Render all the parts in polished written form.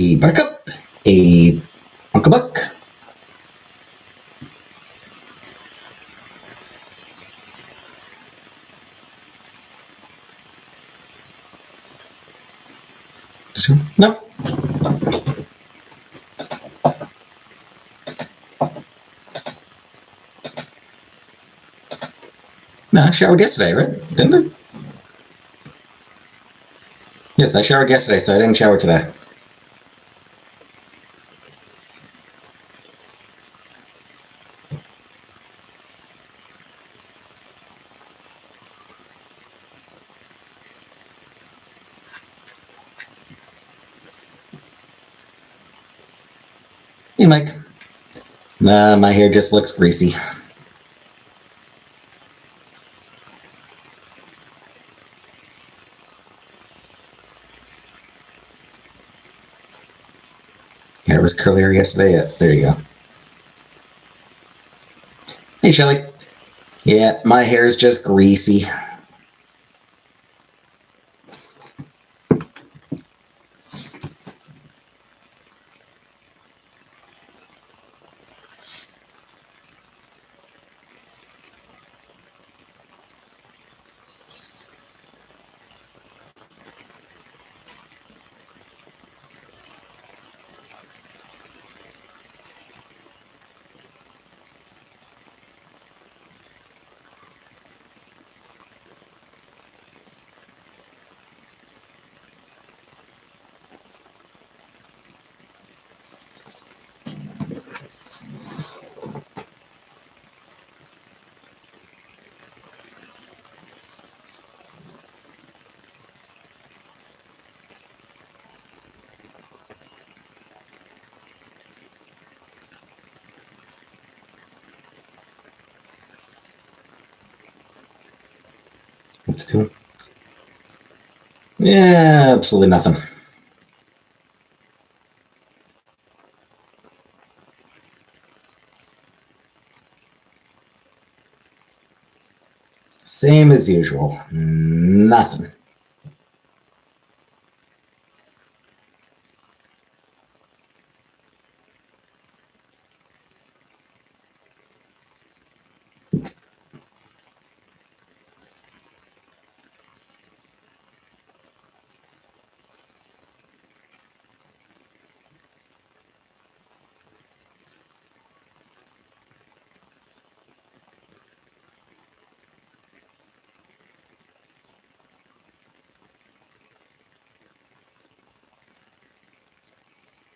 a Buttercup, a Uncle Buck. Nope. No, I showered yesterday, right? Didn't I? Yes, I showered yesterday, so I didn't shower today. Hey, Mike. Nah, my hair just looks greasy. Hair was curlier yesterday. Yeah, there you go. Hey, Shelly. Yeah, my hair is just greasy. What's doing? Yeah, absolutely nothing. Same as usual. Nothing.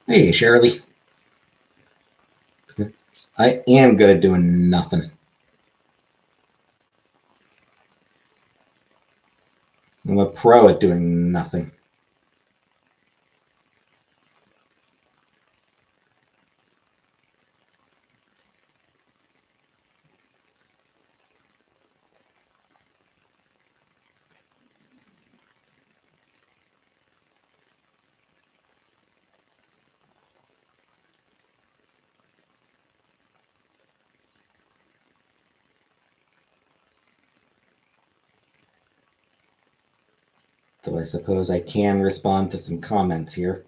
Hey, Shirley. I am good at doing nothing. I'm a pro at doing nothing. Though I suppose I can respond to some comments here.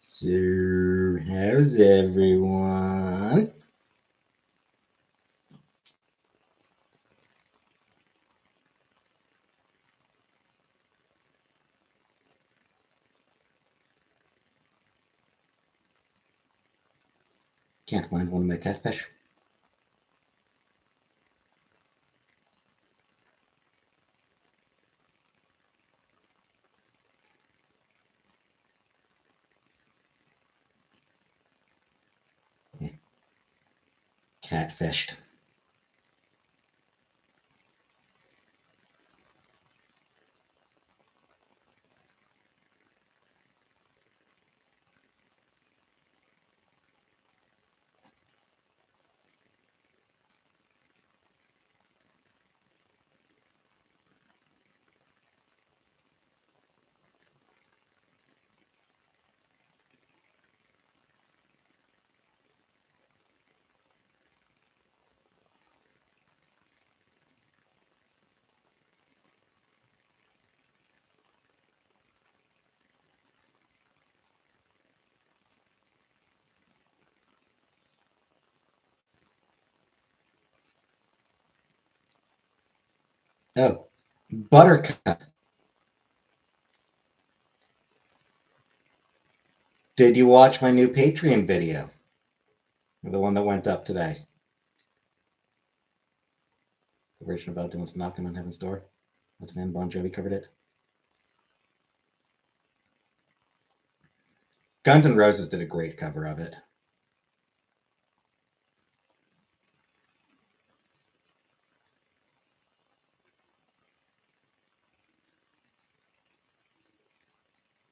So, how's everyone? Can't find one of my catfish. Catfished. Oh, Buttercup. Did you watch my new Patreon video? The one that went up today. The version about Dylan's knocking on heaven's door. That's man Bon Jovi covered it. Guns N' Roses did a great cover of it.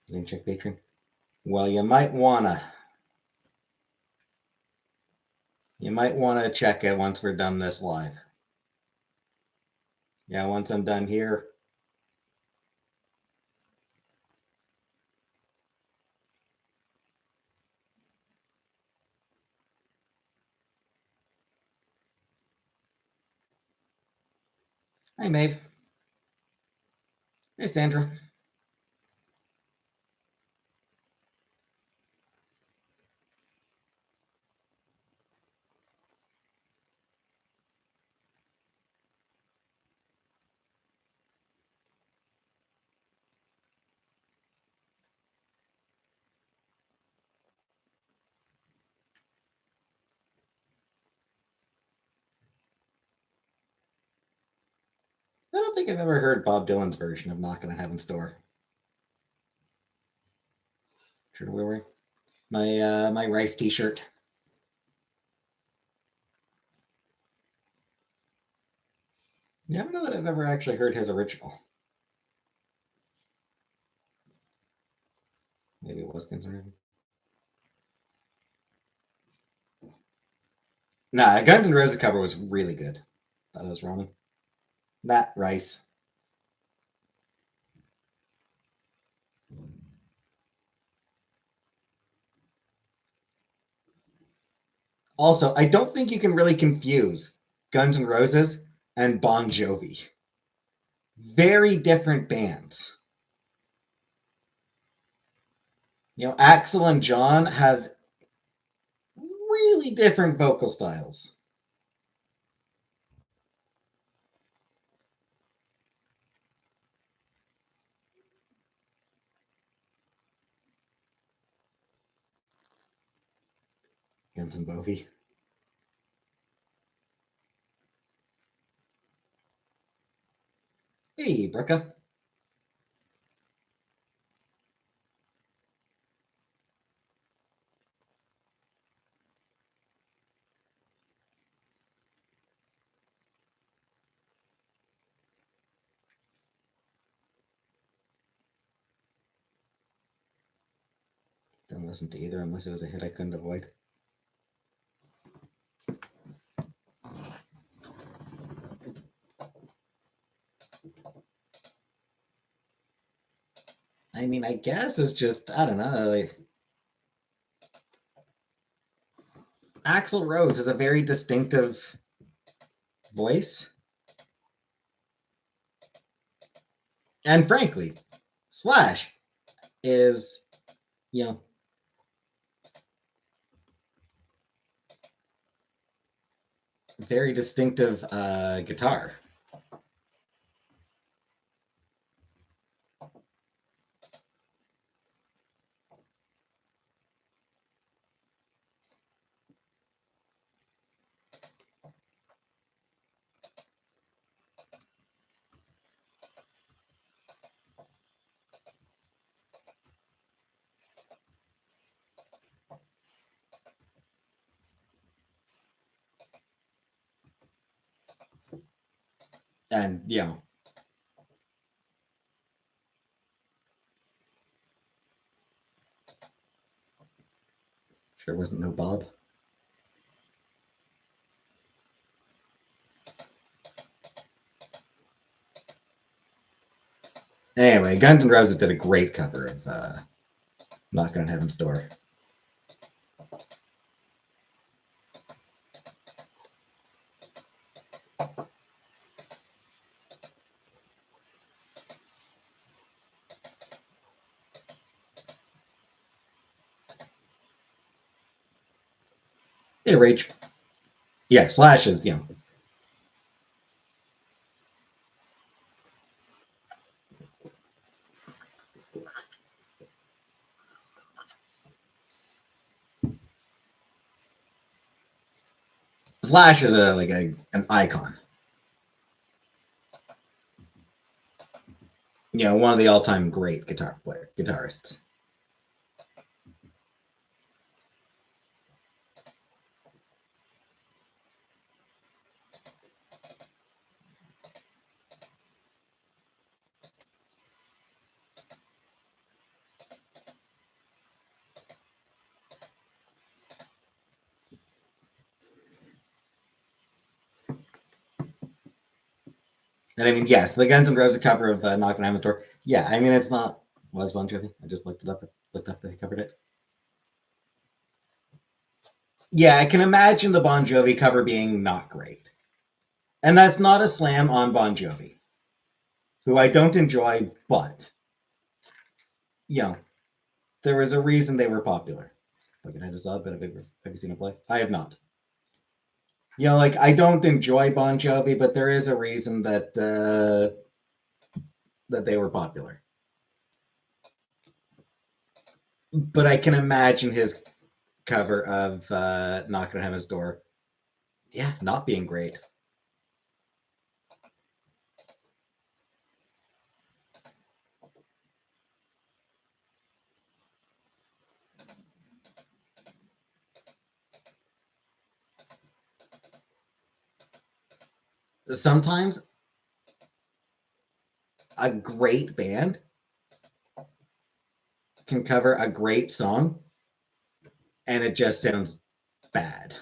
You didn't check Patreon? Well, you might wanna check it once we're done this live. Yeah, once I'm done here. Hi, Maeve. Hey, Sandra. I don't think I've ever heard Bob Dylan's version of Knockin' on Heaven's Door. Sure to wear my Rice t-shirt. Yeah, I don't know that I've ever actually heard his original. Maybe it was Guns N' Roses. Nah, Guns N' Roses cover was really good. Thought it was wrong. Not Rice. Also, I don't think you can really confuse Guns N' Roses and Bon Jovi. Very different bands. You know, Axl and John have really different vocal styles. Guns and Bovi. Hey, Brooka. Didn't listen to either unless it was a hit I couldn't avoid. I mean, I guess it's just, I don't know. Like, Axl Rose is a very distinctive voice. And frankly, Slash is, you know, very distinctive guitar. And, you know, sure wasn't no Bob. Anyway, Guns N' Roses did a great cover of Knockin' on Heaven's Door. Hey, Rach. Yeah, Slash is, you know. Slash is an icon. You know, one of the all-time great guitarists. And I mean, yes, the Guns N' Roses cover of "Knock on Heaven's Door." Yeah, I mean, it's not was Bon Jovi. I just looked it up. Looked up that they covered it. Yeah, I can imagine the Bon Jovi cover being not great, and that's not a slam on Bon Jovi, who I don't enjoy, but you know, there was a reason they were popular. Looking at his but have you seen him play? I have not. You know, like I don't enjoy Bon Jovi, but there is a reason that that they were popular. But I can imagine his cover of "Knocking on Heaven's Door," yeah, not being great. Sometimes a great band can cover a great song and it just sounds bad.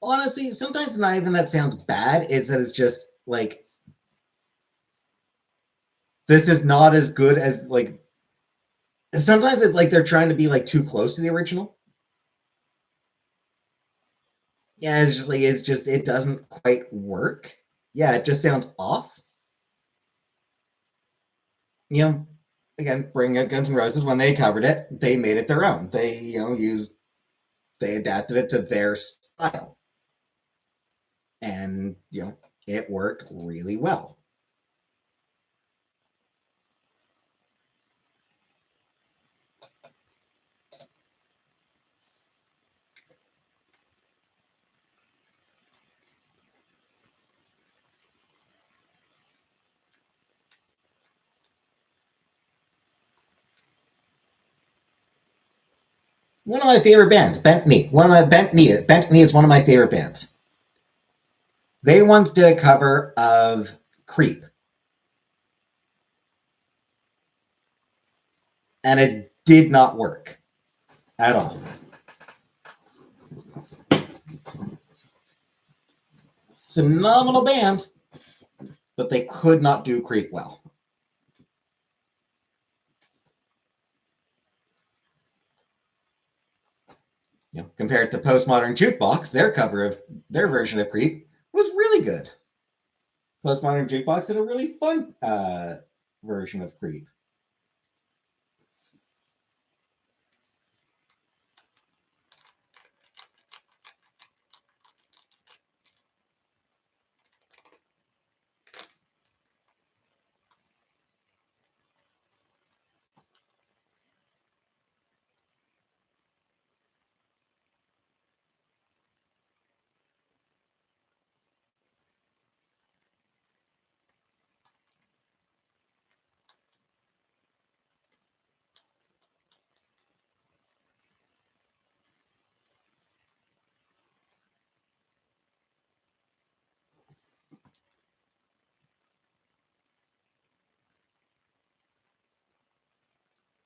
Honestly, sometimes it's not even that sounds bad, it's that it's just like this is not as good as like sometimes it like they're trying to be like too close to the original. Yeah, it's just it doesn't quite work. Yeah, it just sounds off. You know, again, bring up Guns N' Roses when they covered it, they made it their own. They, you know, they adapted it to their style. And, you know, it worked really well. One of my favorite bands, Bent Knee. Bent Knee is one of my favorite bands. They once did a cover of Creep, and it did not work at all. Phenomenal band, but they could not do Creep well. You know, compared to Postmodern Jukebox, their version of Creep was really good. Postmodern Jukebox did a really fun version of Creep.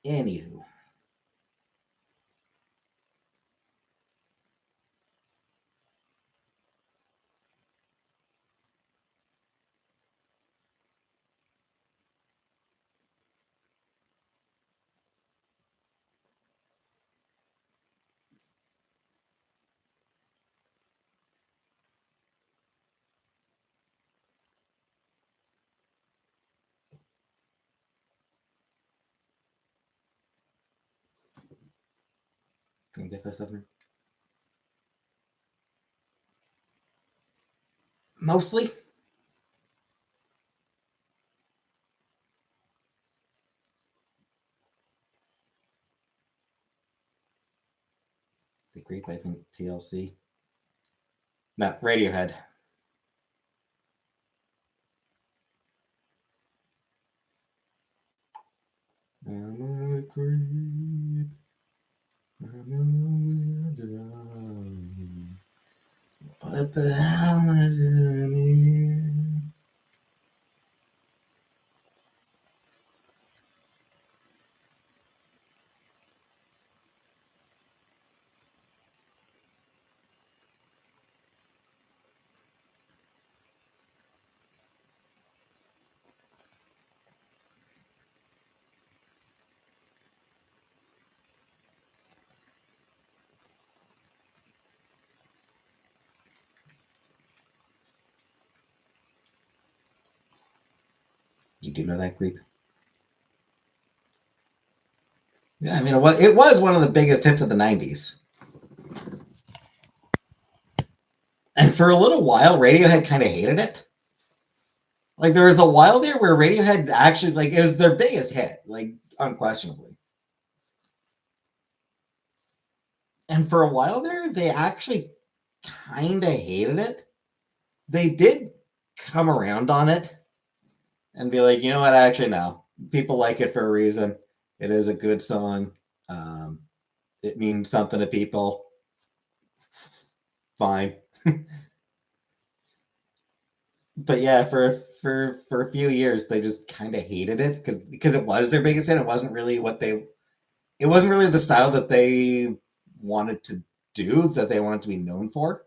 Anywho, Can we get this up here? Mostly. The Creep, I think TLC. No, Radiohead. I'm a creep. What the hell am I doing here? You do know that Creep? Yeah, I mean, it was one of the biggest hits of the 90s. And for a little while, Radiohead kind of hated it. Like, there was a while there where Radiohead actually, like, it was their biggest hit, like, unquestionably. And for a while there, they actually kind of hated it. They did come around on it and be like, you know what, actually, no. People like it for a reason. It is a good song. Um, it means something to people. Fine. But yeah, for a few years, they just kind of hated it because it was their biggest hit. It wasn't really it wasn't really the style that they wanted to do, that they wanted to be known for.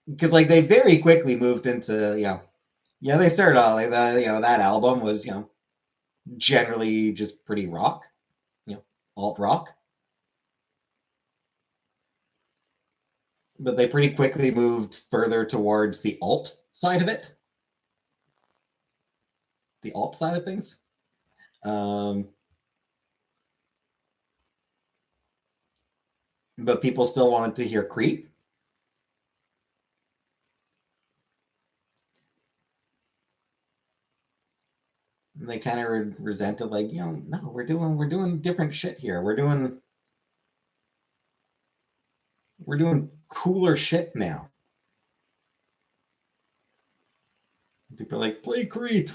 Because like they very quickly moved into, yeah, they started out like that. That album was, generally just pretty rock, alt rock. But they pretty quickly moved further towards the alt side of it, the alt side of things. Um, but people still wanted to hear Creep. And they kind of resented, like, no, we're doing different shit here. We're doing cooler shit now. People are like, play Creep.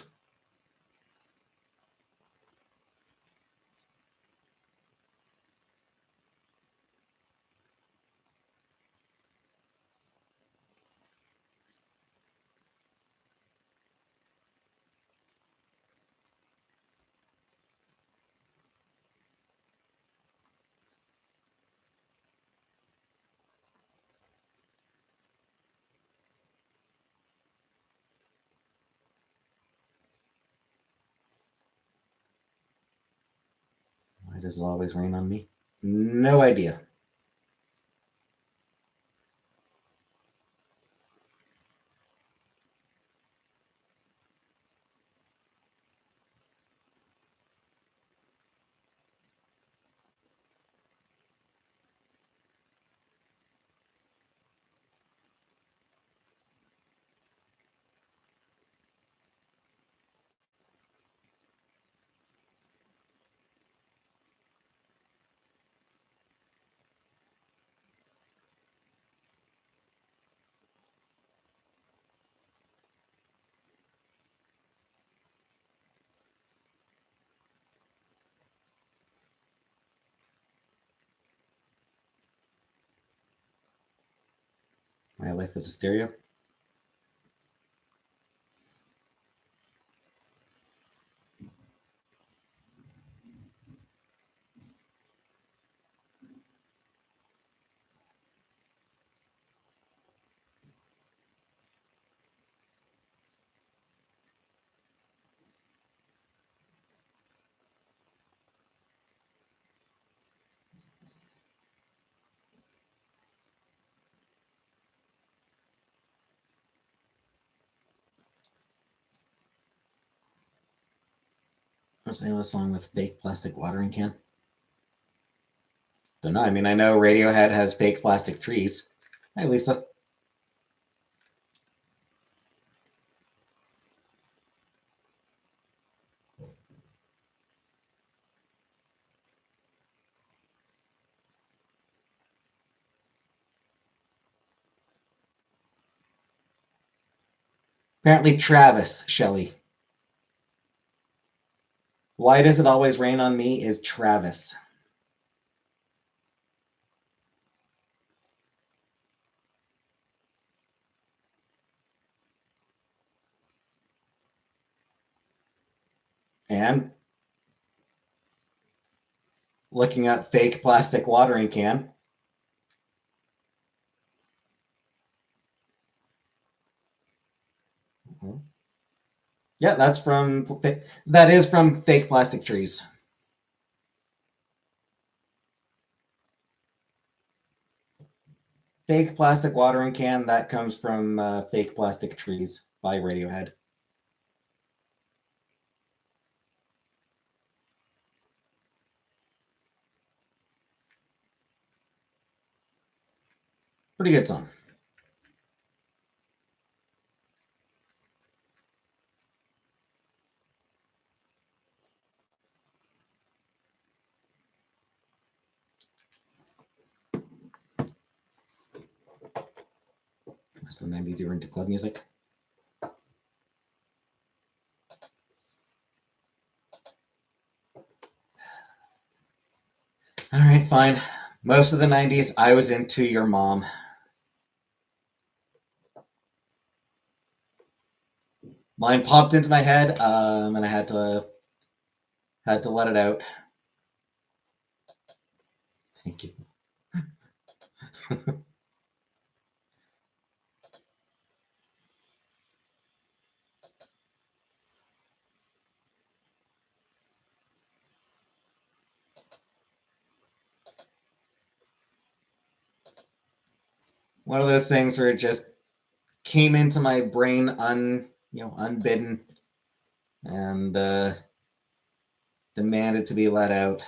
Why does it always rain on me? No idea. My life is a stereo. What's the name of the song with fake plastic watering can? Don't know. I mean, I know Radiohead has fake plastic trees. Hi, Lisa. Apparently, Travis, Shelley. Why does it always rain on me is Travis. And looking at fake plastic watering can. Yeah, that is from fake plastic trees. Fake plastic watering can, that comes from fake plastic trees by Radiohead. Pretty good song. That's the 90s, you were into club music. All right, fine. Most of the 90s, I was into your mom. Mine popped into my head, and I had to let it out. Thank you. One of those things where it just came into my brain unbidden, and demanded to be let out.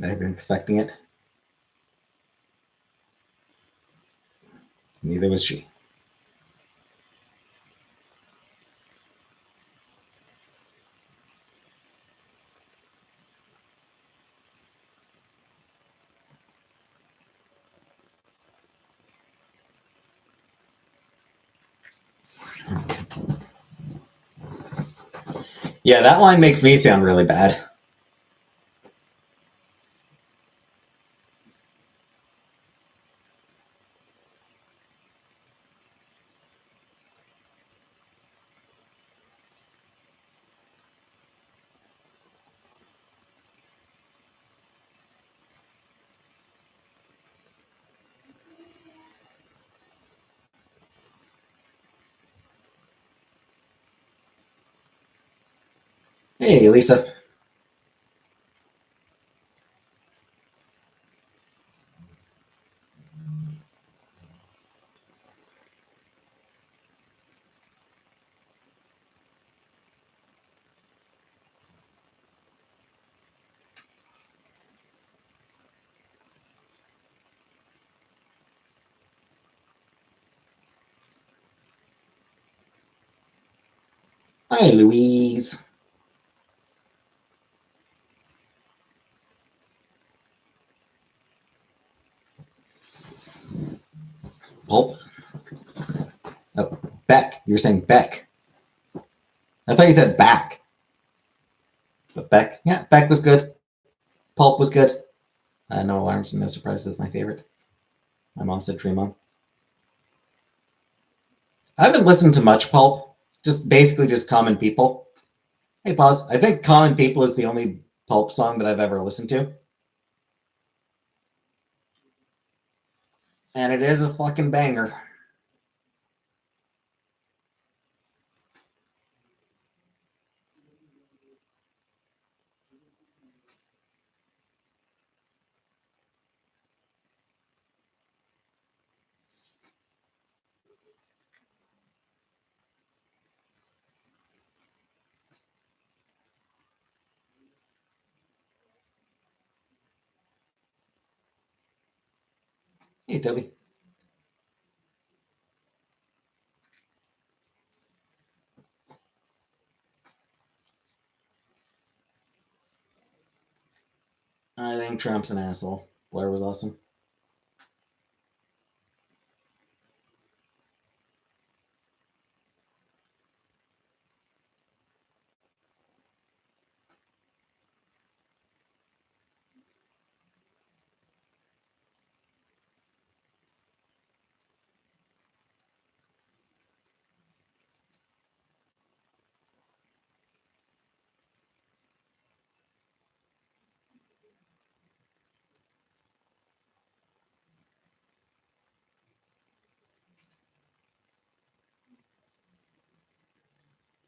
I've been expecting it. Neither was she. Yeah, that line makes me sound really bad. Hey, Lisa. Hi, Louise. Pulp. Oh, Beck. You're saying Beck. I thought you said back. But Beck. Yeah, Beck was good. Pulp was good. No Alarms and No Surprises is my favorite. My mom said Dream On. I haven't listened to much Pulp. Just basically just Common People. Hey, pause. I think Common People is the only Pulp song that I've ever listened to. And it is a fucking banger. Hey, Toby. I think Trump's an asshole. Blair was awesome.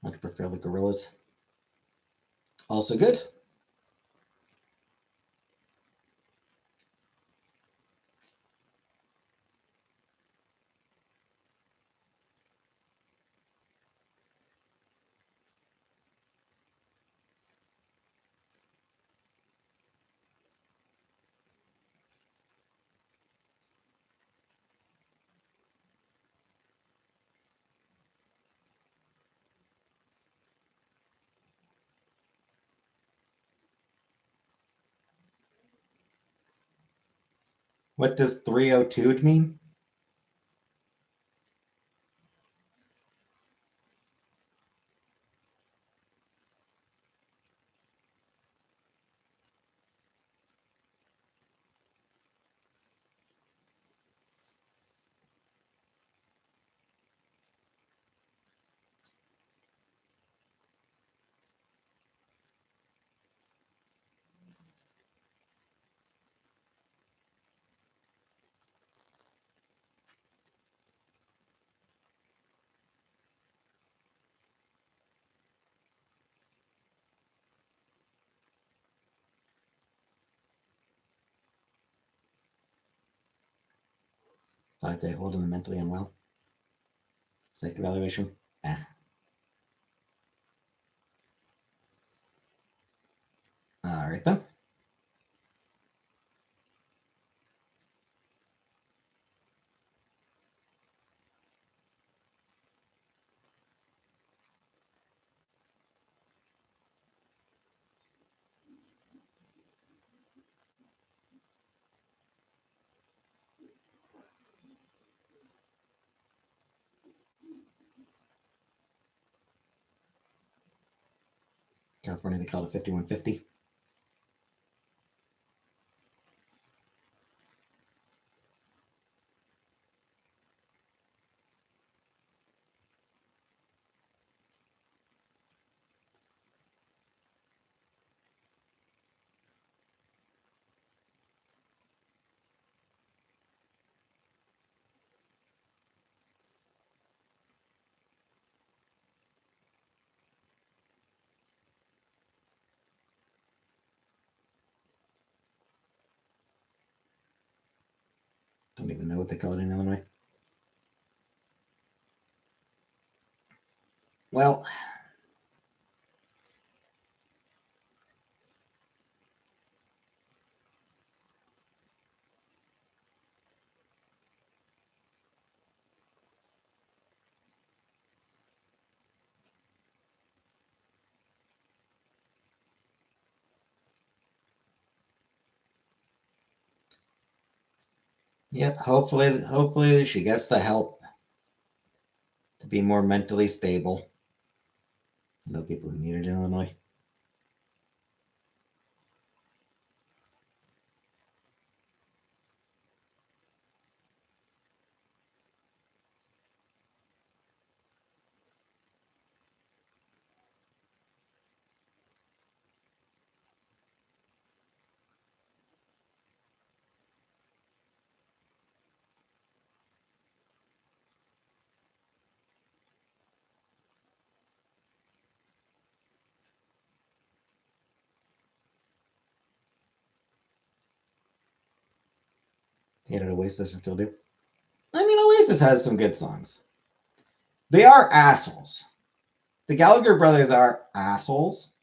Much prefer the Gorillas. Also good. What does 302 mean? Five-day hold in the mentally unwell. Psych evaluation. Ah. All right then. California, they call it 5150. Don't even know what they call it in Illinois. Well, yep. Hopefully she gets the help to be more mentally stable. I know people who need it in Illinois. Hated Oasis and still do. I mean, Oasis has some good songs. They are assholes. The Gallagher brothers are assholes.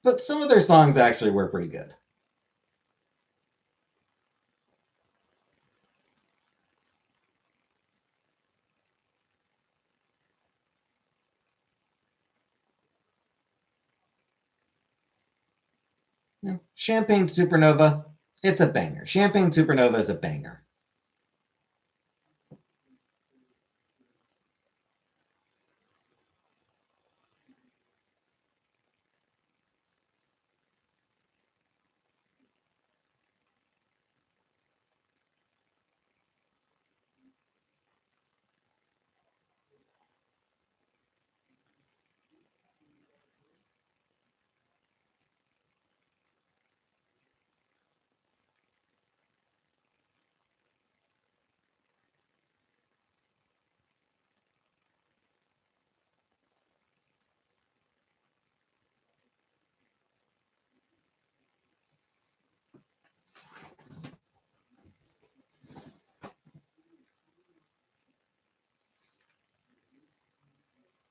But some of their songs actually were pretty good. Yeah. Champagne Supernova, it's a banger. Champagne Supernova is a banger.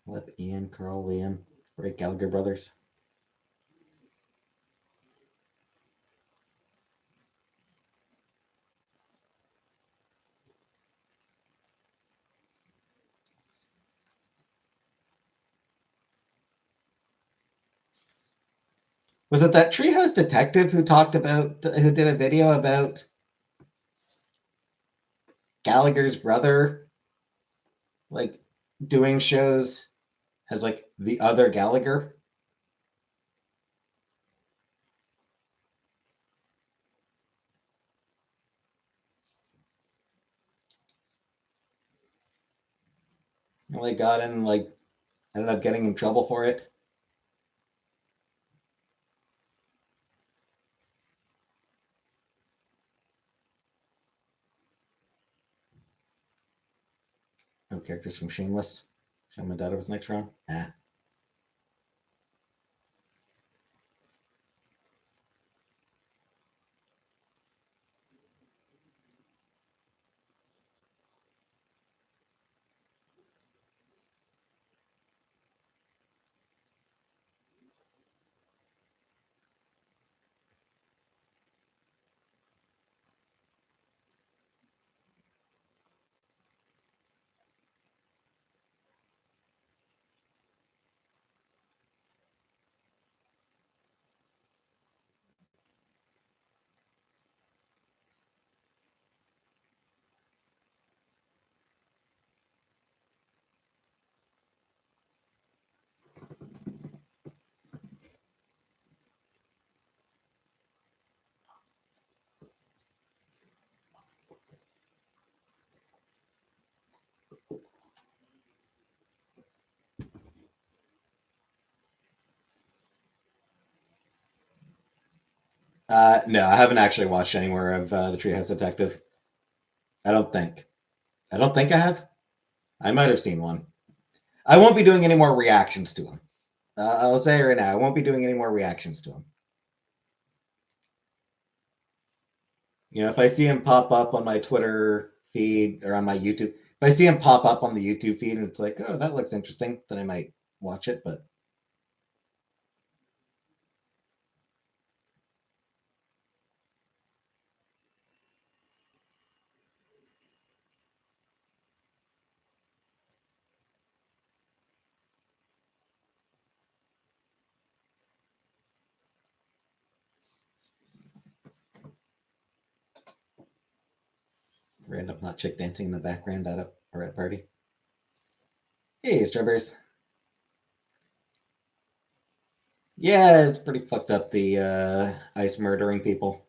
Lip, Ian, Carl, Liam, great Gallagher brothers. Was it that Treehouse Detective who who did a video about Gallagher's brother, like doing shows as like the other Gallagher? Like got in like ended up getting in trouble for it. No characters from Shameless. Show my daughter was next round. Ah. No, I haven't actually watched any more of the Treehouse Detective. I don't think. I don't think I have. I might have seen one. I won't be doing any more reactions to him. I'll say it right now. I won't be doing any more reactions to him. You know, if I see him pop up on my Twitter feed or on my YouTube, if I see him pop up on the YouTube feed and it's like, oh, that looks interesting, then I might watch it. But random hot chick dancing in the background at a red party. Hey, strawberries. Yeah, it's pretty fucked up. The ice murdering people.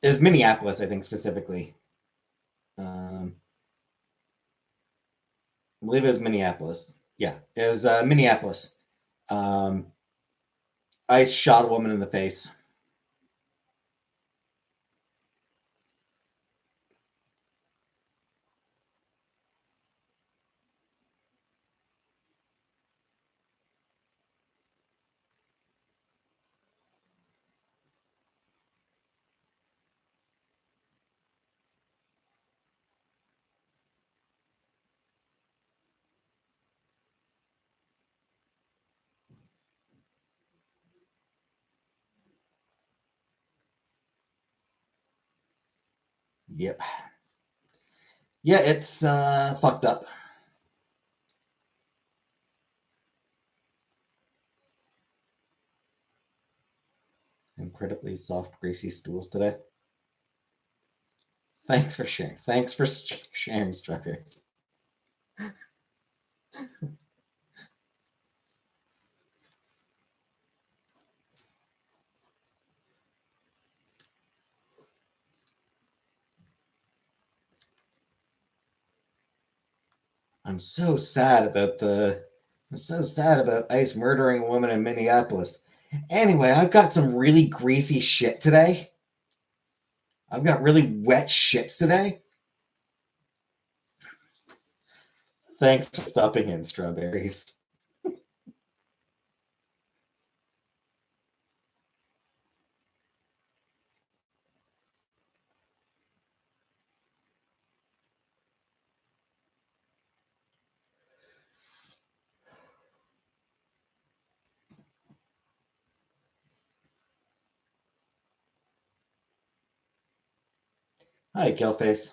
Is Minneapolis, I think, specifically. I believe it was Minneapolis. Yeah, it was Minneapolis. Um, ICE shot a woman in the face. Yep. Yeah, it's fucked up. Incredibly soft, greasy stools today. Thanks for sharing. Thanks for sharing strawberries. I'm so sad about the. I'm so sad about ICE murdering a woman in Minneapolis. Anyway, I've got some really greasy shit today. I've got really wet shits today. Thanks for stopping in, strawberries. Hi, Killface.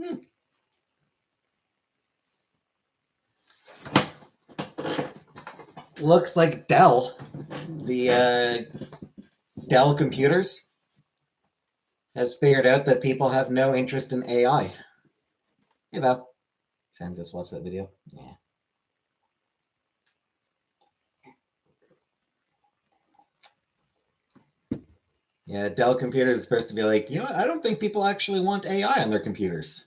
Hmm. Looks like Dell, the Dell Computers, has figured out that people have no interest in AI. Hey, Val. Should I just watch that video? Yeah. Yeah, Dell Computers is supposed to be like, you know, I don't think people actually want AI on their computers.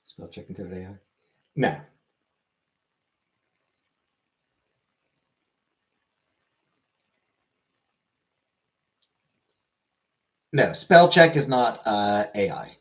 Spell check into AI. No, no, spell check is not AI.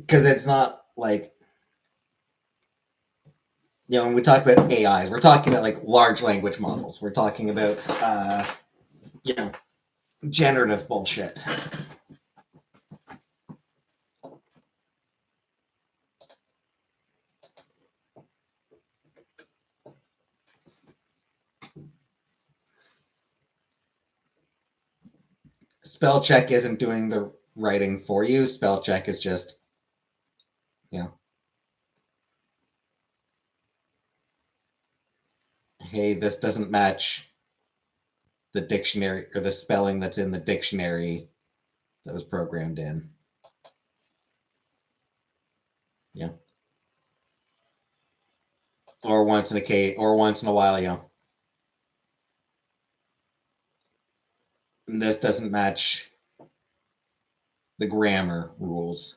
because it's not like, when we talk about AIs, we're talking about like large language models. We're talking about you know generative bullshit. Spell check isn't doing the writing for you. Spell check is just, hey, this doesn't match the dictionary or the spelling that's in the dictionary that was programmed in. Yeah. Or once in a while, this doesn't match the grammar rules.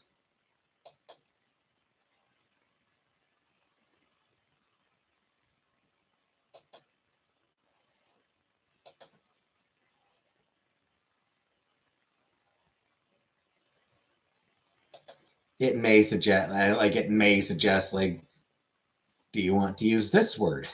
It may suggest like, do you want to use this word?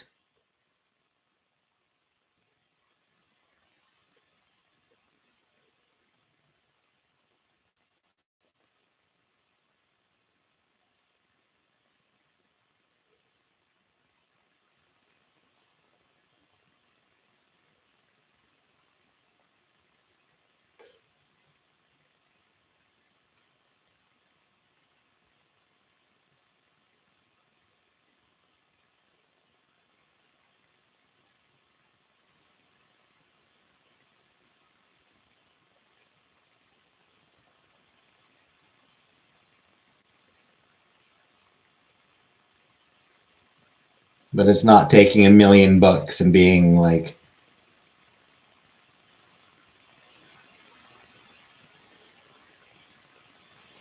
But it's not taking a million books and being like,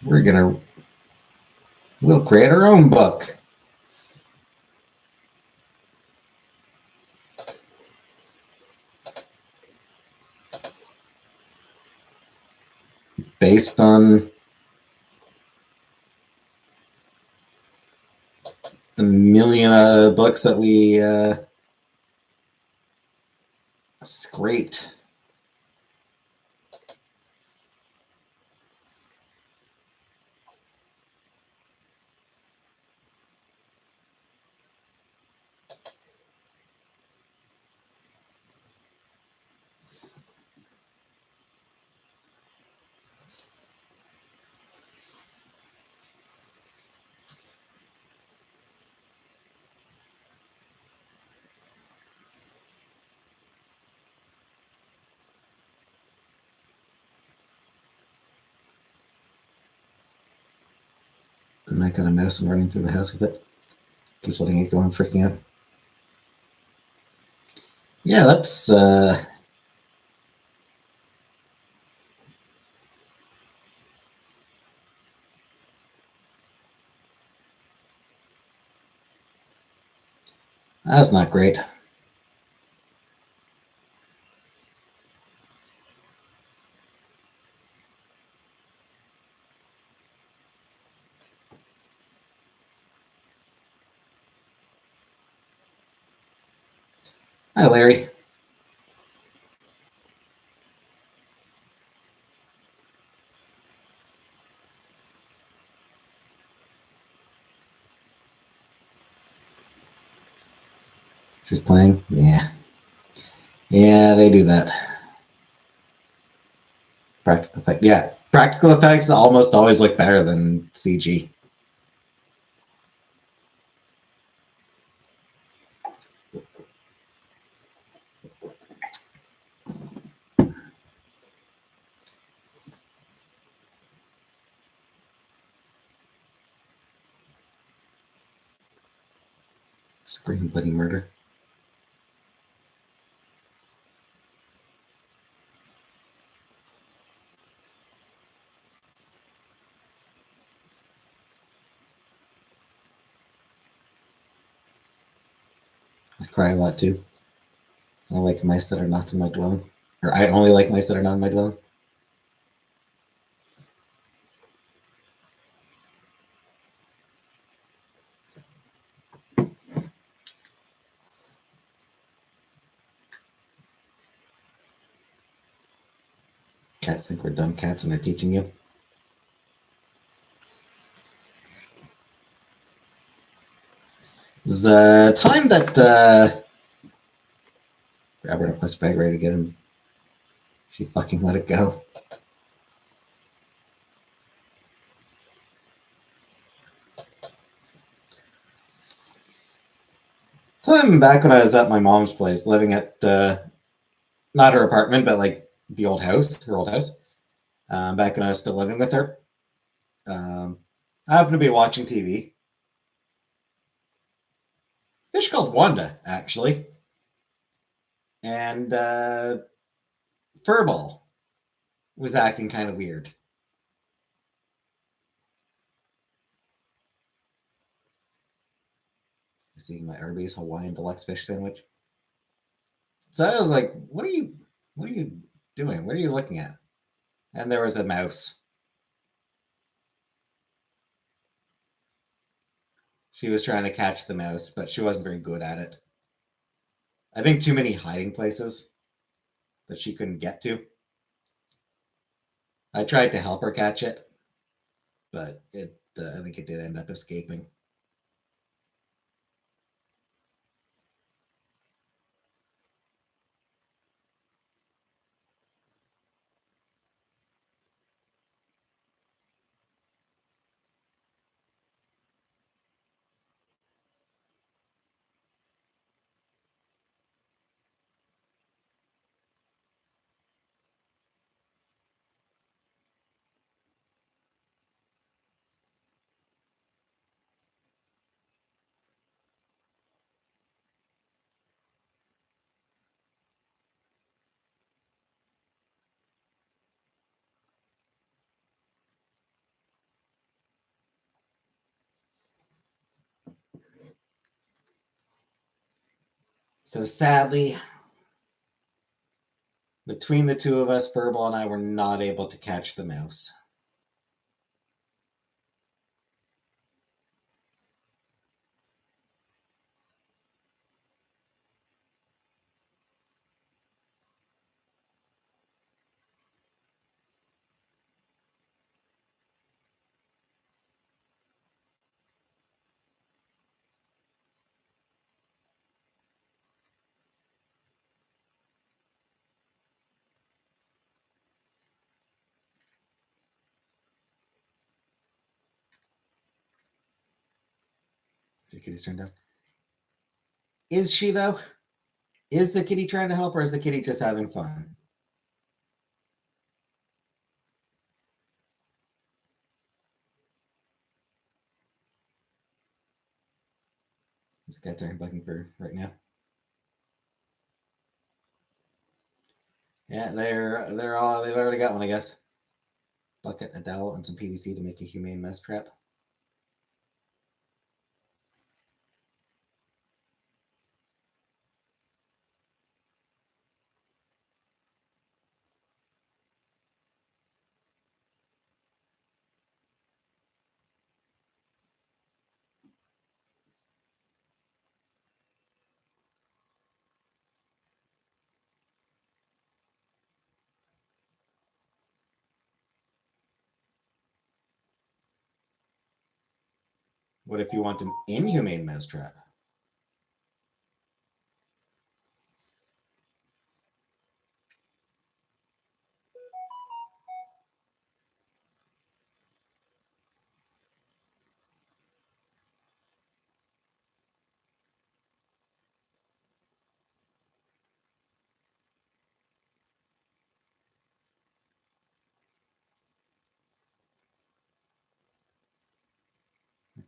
we'll create our own book. Based on the million books that we scraped. And I got a mouse and running through the house with it. Keeps letting it go and freaking out. Yeah, that's not great. Hi, Larry. She's playing? Yeah. Yeah, they do that. Practical effects. Yeah, practical effects almost always look better than CG. Scream bloody murder. I cry a lot too. I like mice that are not in my dwelling. Or I only like mice that are not in my dwelling. Cats think we're dumb cats and they're teaching you. The time that grab her in a plastic bag ready to get him, she fucking let it go. Time back when I was at my mom's place, living at not her apartment, but like the old house, her old house. Back when I was still living with her, I happened to be watching TV. Fish called Wanda, actually, and Furball was acting kind of weird. Seeing my Arby's Hawaiian Deluxe fish sandwich. So I was like, what are you doing? What are you looking at? And there was a mouse. She was trying to catch the mouse, but she wasn't very good at it. I think too many hiding places that she couldn't get to. I tried to help her catch it, but I think it did end up escaping. So sadly, between the two of us, Furball and I were not able to catch the mouse. So kitty's turned up. Is she though? Is the kitty trying to help, or is the kitty just having fun? This cat's aren't bucking for right now. Yeah, they've already got one, I guess. Bucket, a dowel, and some PVC to make a humane mouse trap. What if you want an inhumane mousetrap?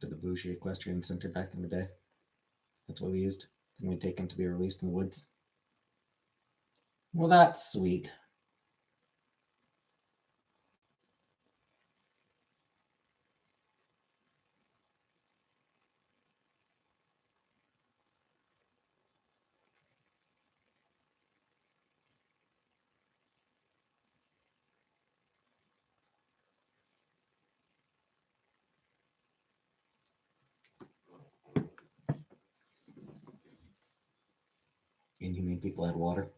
To the bougie equestrian center back in the day. That's what we used. Then we'd take him to be released in the woods. Well, that's sweet. Inhumane people had water.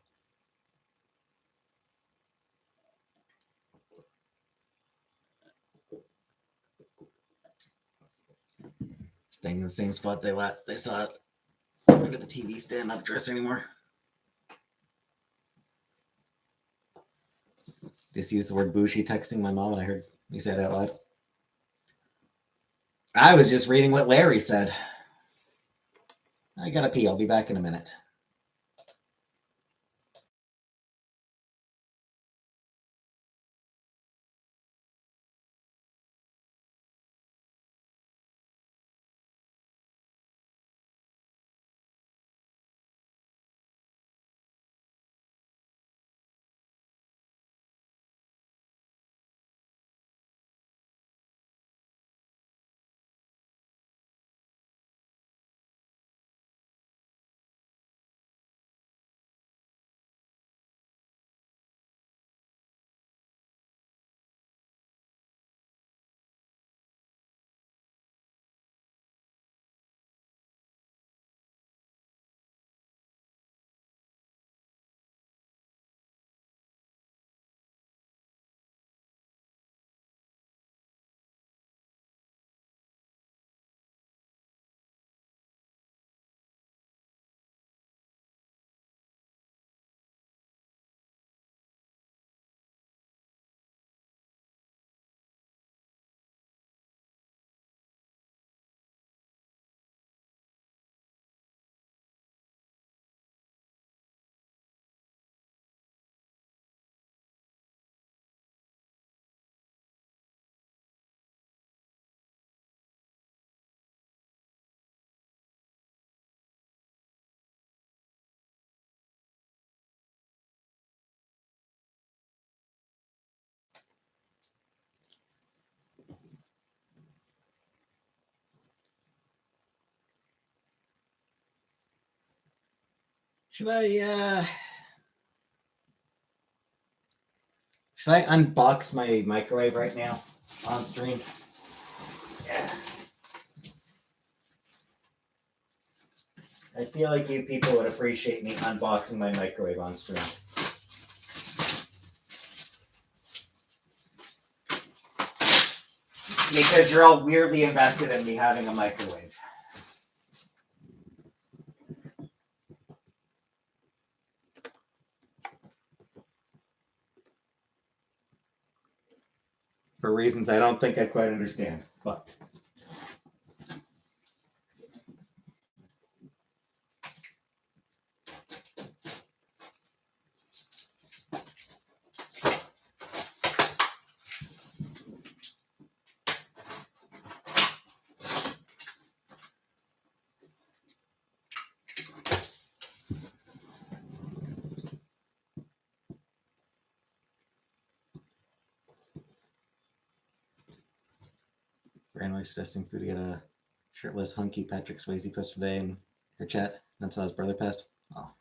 Staying in the same spot they saw it under the TV stand, not the dresser anymore. Just used the word bougie texting my mom and I heard me say it out loud. I was just reading what Larry said. I gotta pee. I'll be back in a minute. Should I unbox my microwave right now on stream? Yeah. I feel like you people would appreciate me unboxing my microwave on stream. Because you're all weirdly invested in me having a microwave. For reasons I don't think I quite understand, but. Randomly suggesting food to get a shirtless, hunky Patrick Swayze post today in her chat. That's how his brother passed. Oh.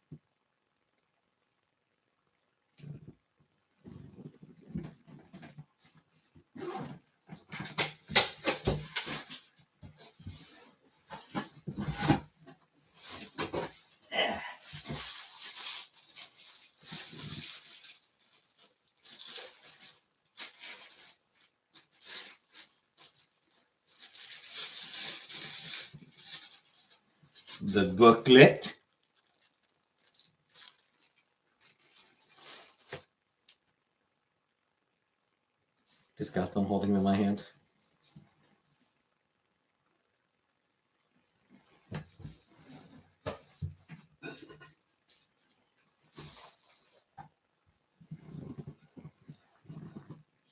The booklet. Just got them holding them in my hand.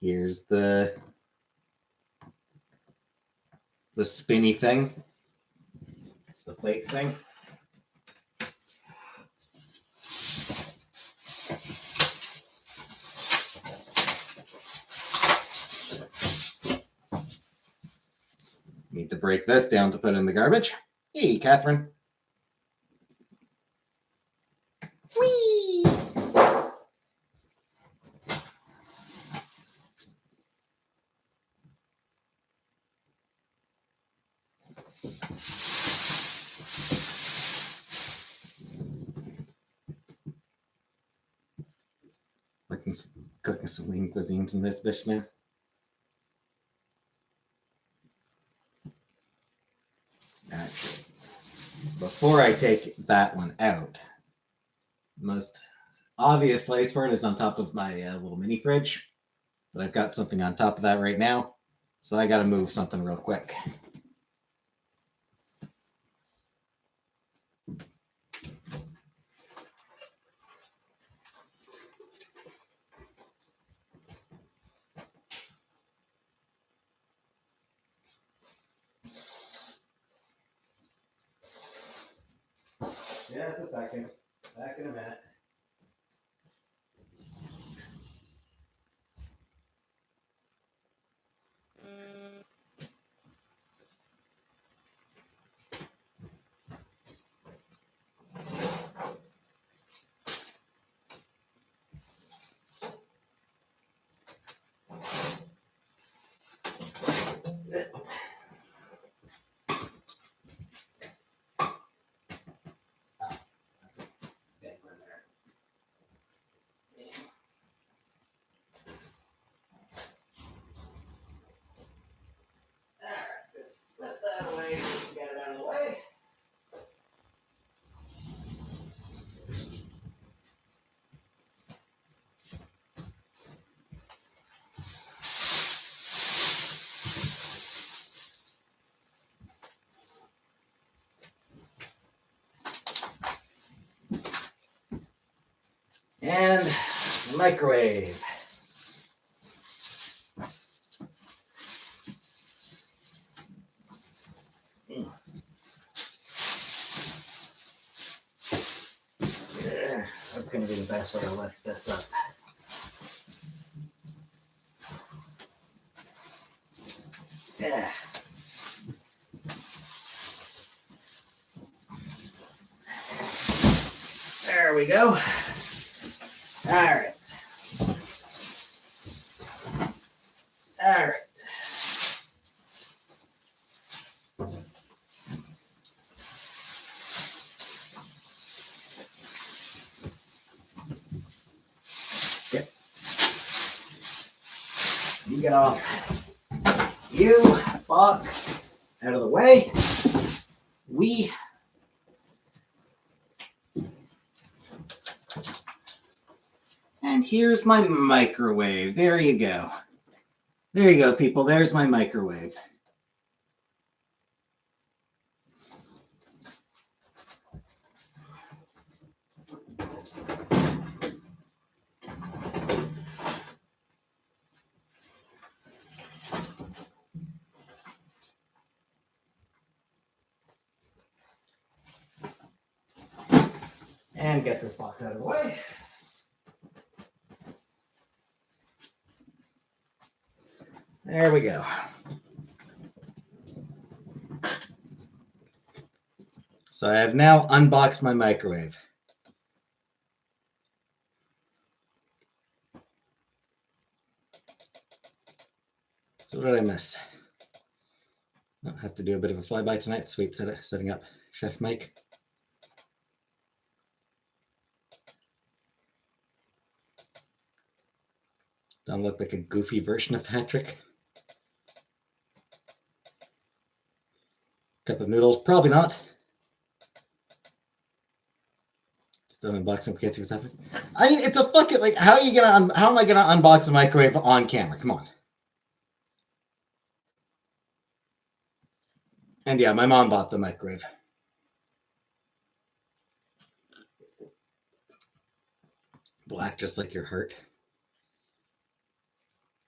Here's the spinny thing. The plate thing. Need to break this down to put in the garbage. Hey, Catherine. Whee! Cooking some lean cuisines in this bitch now. Actually, before I take that one out, the most obvious place for it is on top of my little mini fridge. But I've got something on top of that right now, so I got to move something real quick. Just a second. Back in a minute. Set that away, get it out of the way. And microwave. Yeah, that's going to be the best way to lift this up. Yeah. There we go. All right. All right. Okay. You get off. You box out of the way. And here's my microwave. There you go. There you go, people. There's my microwave. And get this box out of the way. There we go. So I have now unboxed my microwave. So what did I miss? I'll have to do a bit of a flyby tonight. Sweet, setting up Chef Mike. Don't look like a goofy version of Patrick. Cup of noodles, probably not. Still unboxing fancy stuff. I mean, it's a fucking like. How am I gonna unbox a microwave on camera? Come on. And yeah, my mom bought the microwave. Black, just like your heart.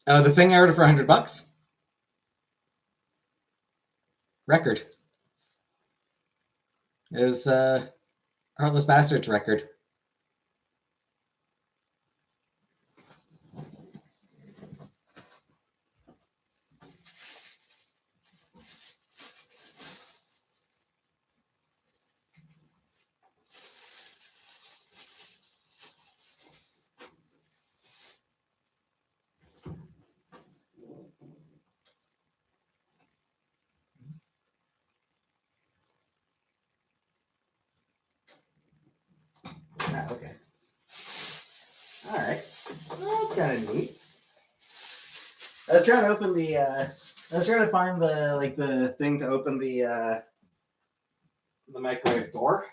Oh, the thing I ordered for $100. Record. Is Heartless Bastards record. Ah, okay. All right. That's kind of neat. I was trying to open the. I was trying to find the thing to open the the microwave door.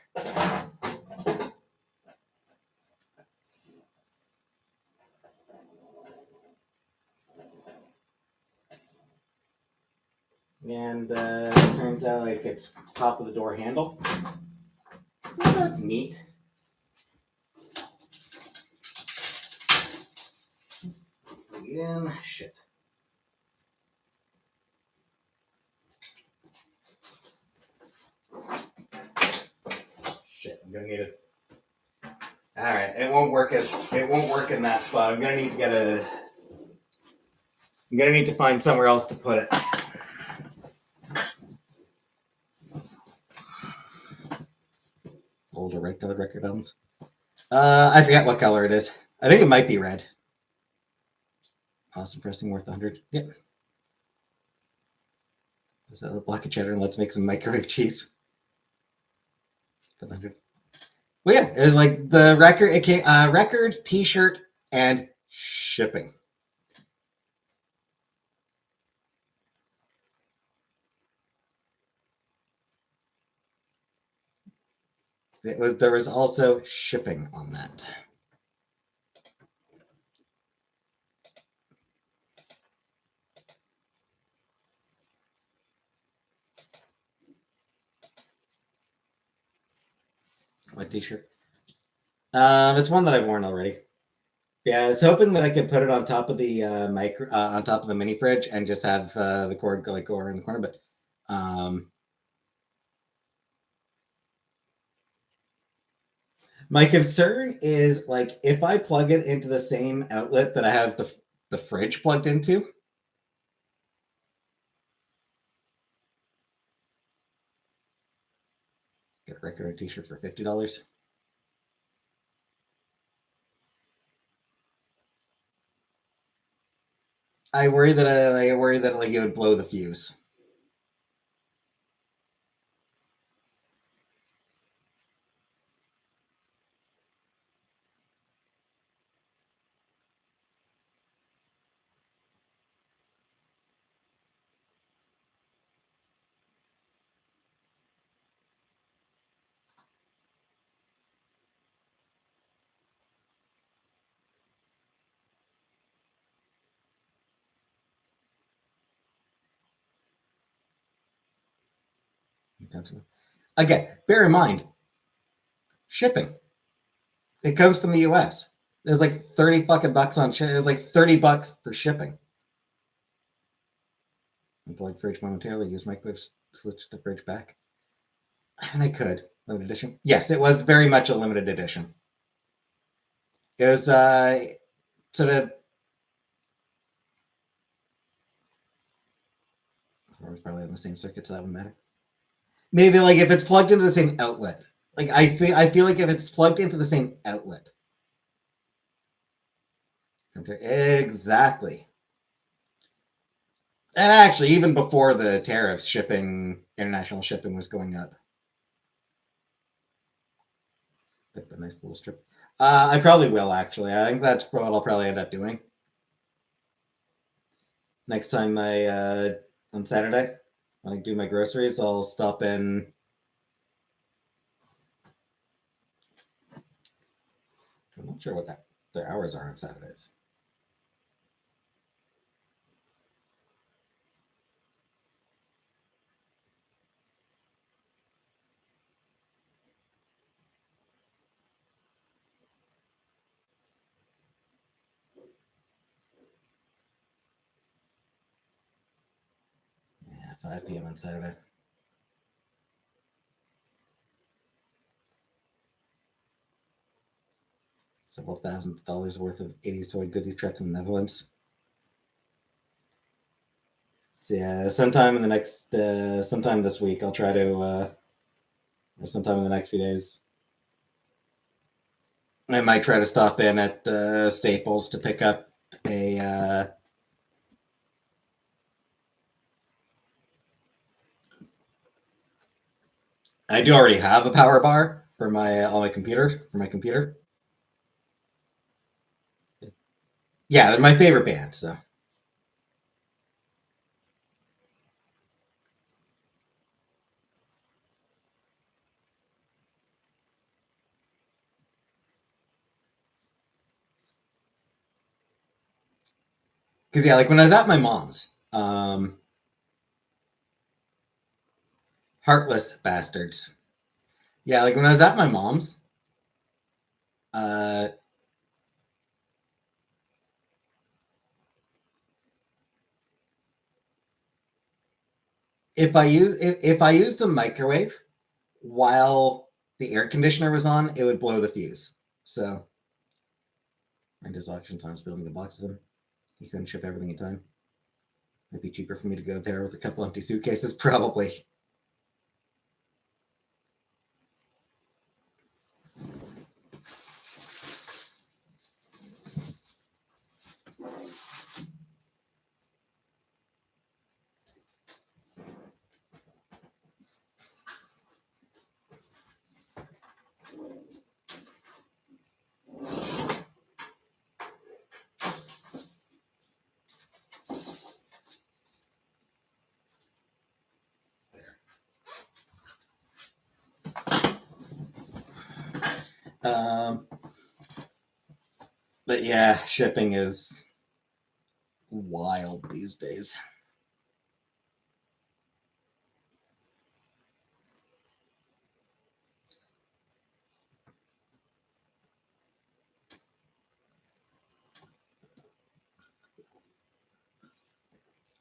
And it turns out like it's top of the door handle. So that's neat. In shit. Shit, I'm gonna need it. All right, it won't work in that spot. I'm gonna need to find somewhere else to put it. Older red colored record albums. I forget what color it is. I think it might be red. Awesome pressing worth 100. Yep. Is that a block of cheddar and let's make some microwave cheese. 100. Well, yeah, it was like the record. It came record, T-shirt, and shipping. There was also shipping on that. What T-shirt? It's one that I've worn already. Yeah, I was hoping that I could put it on top of the on top of the mini fridge and just have the cord go around the corner. But my concern is like if I plug it into the same outlet that I have the fridge plugged into. Get a regular T-shirt for $50. I worry that like it would blow the fuse. Again, bear in mind, shipping. It comes from the US. There's like 30 fucking bucks on shit. It was like $30 for shipping. Unplug fridge momentarily, use microwave, switch the fridge back. And I could. Limited edition? Yes, it was very much a limited edition. It was sort of. Or it's probably on the same circuit, so that wouldn't matter. Maybe like if it's plugged into the same outlet. Like I feel like if it's plugged into the same outlet. Okay, exactly. And actually, even before the tariffs, international shipping was going up. Like a nice little strip. I probably will actually. I think that's what I'll probably end up doing. Next time on Saturday, when I do my groceries, I'll stop in. I'm not sure what their hours are on Saturdays. Yeah, 5 p.m. on Saturday. Several $1,000s worth of 80s toy goodies trapped in the Netherlands. So yeah, sometime this week, I'll try to, or sometime in the next few days, I might try to stop in at Staples to pick up a. I do already have a power bar for my computer. Yeah, they're my favorite band. So. Because, yeah, like when I was at my mom's, heartless bastards. Yeah, like when I was at my mom's, uh, if I use the microwave while the air conditioner was on, it would blow the fuse. So, and his auctions, I was building a box of them. He couldn't ship everything in time. It'd be cheaper for me to go there with a couple empty suitcases, probably. Um, but yeah, shipping is wild these days.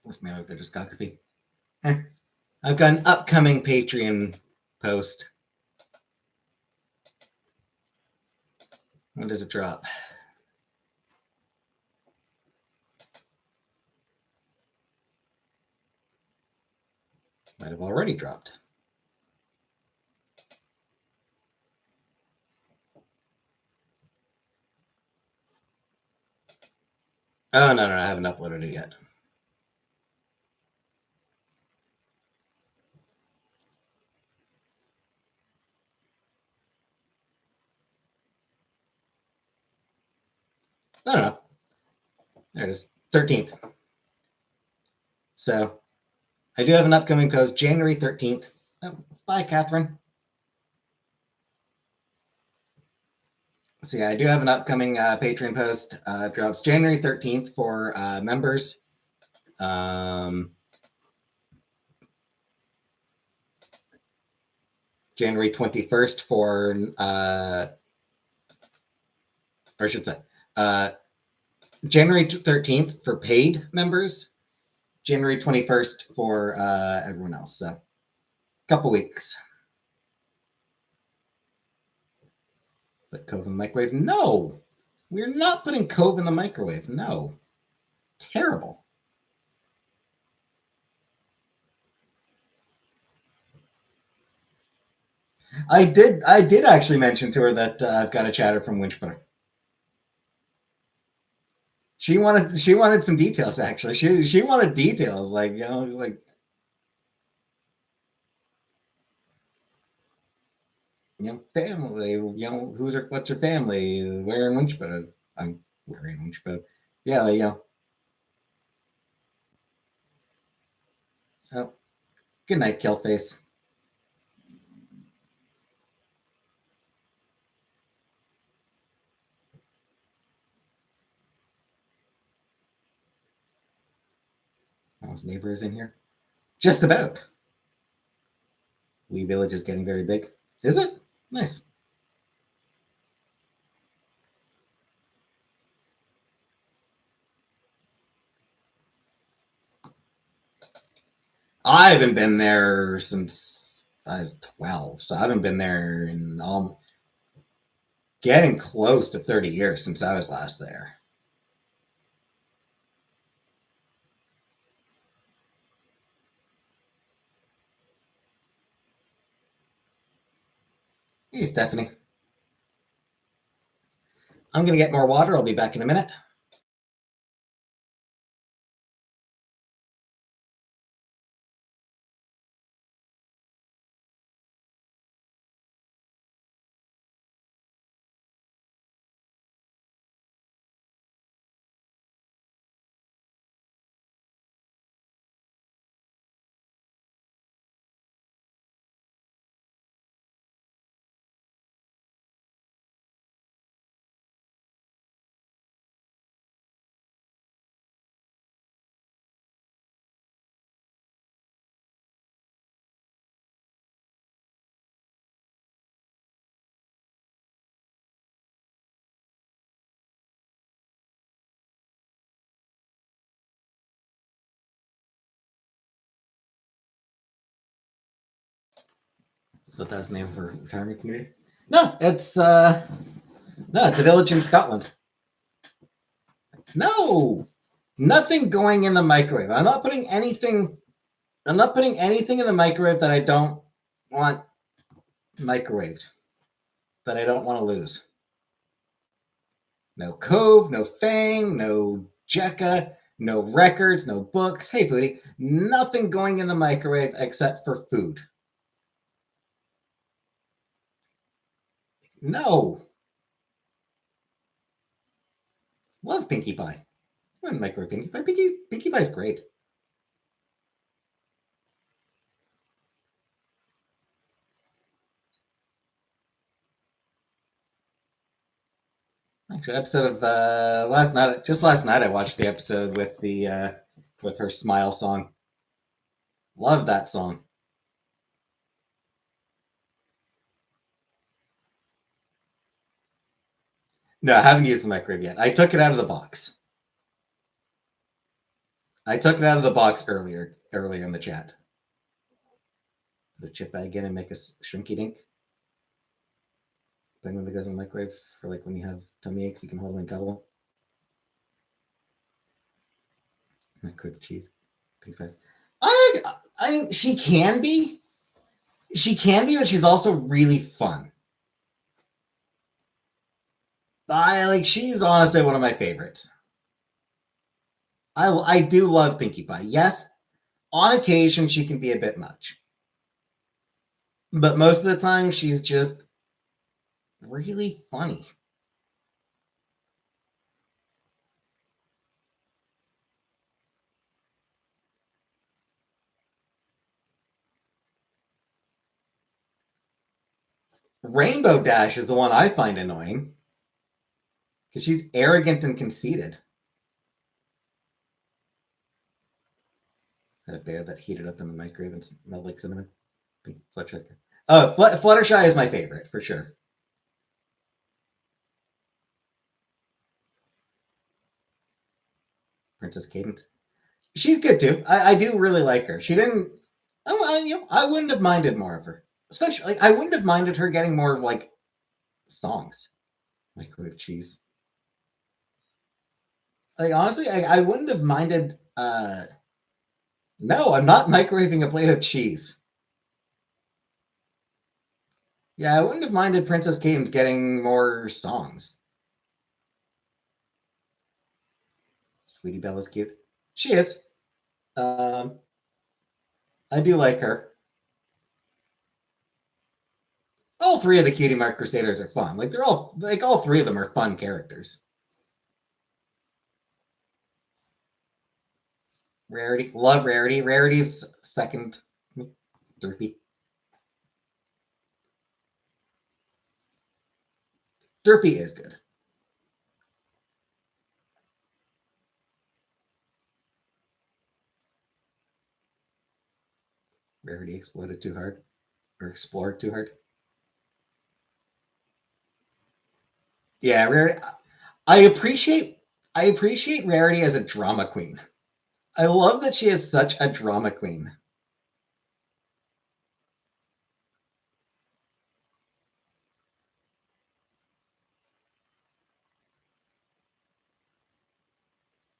Let's mail out the discography. I've got an upcoming Patreon post. When does it drop? Might have already dropped. Oh, no, I haven't uploaded it yet. I don't know. There it is. 13th. So I do have an upcoming post, January 13th. Oh, bye, Catherine. So yeah, I do have an upcoming Patreon post. Drops January 13th for members. January 21st for, or I should say, January 13th for paid members. January 21st for everyone else. So, couple weeks. Put Cove in the microwave? No, we're not putting Cove in the microwave. No, terrible. I did actually mention to her that I've got a chatter from Winchbutter. She wanted some details actually. She wanted details like family. What's her family? Where in Winchbutter? I'm where in Winchbutter. Yeah, Oh, good night, Killface. Oh, his neighbor is in here. Just about. Wee Village is getting very big. Is it? Nice. I haven't been there since I was 12, so I haven't been there in getting close to 30 years since I was last there. Hey, Stephanie. I'm going to get more water. I'll be back in a minute. Thought that was the name of her retirement community. No, it's a village in Scotland. No, nothing going in the microwave. I'm not putting anything in the microwave that I don't want microwaved, that I don't want to lose. No Cove, no Fang, no Jekka, no records, no books. Hey, foodie, nothing going in the microwave except for food. No. Love Pinkie Pie. I wouldn't microwave Pinkie Pie. Pinkie Pie's great. Actually, episode of last night I watched the episode with the with her Smile song. Love that song. No, I haven't used the microwave yet. I took it out of the box. I took it out of the box earlier in the chat. Put a chip bag in and make a shrinky dink. Bring one of the guys in the microwave for like when you have tummy aches, you can hold them and cuddle them. Microwave cheese. Pink fries. I mean, she can be, but she's also really fun. She's honestly one of my favorites. I do love Pinkie Pie. Yes, on occasion she can be a bit much, but most of the time she's just really funny. Rainbow Dash is the one I find annoying because she's arrogant and conceited. Had a bear that heated up in the microwave and smelled like cinnamon. Fluttershy. Oh, Fluttershy is my favorite for sure. Princess Cadence. She's good too. I do really like her. She didn't. I wouldn't have minded more of her. Especially, I wouldn't have minded her getting more of like songs. Microwave cheese. Like honestly, I wouldn't have minded. No, I'm not microwaving a plate of cheese. Yeah, I wouldn't have minded Princess Cadence getting more songs. Sweetie Belle is cute. She is. Um, I do like her. All three of the Cutie Mark Crusaders are fun. Like all three of them are fun characters. Rarity, love Rarity. Rarity's second. Derpy. Derpy is good. Rarity exploited too hard, or explored too hard. Yeah, Rarity. I appreciate Rarity as a drama queen. I love that she is such a drama queen.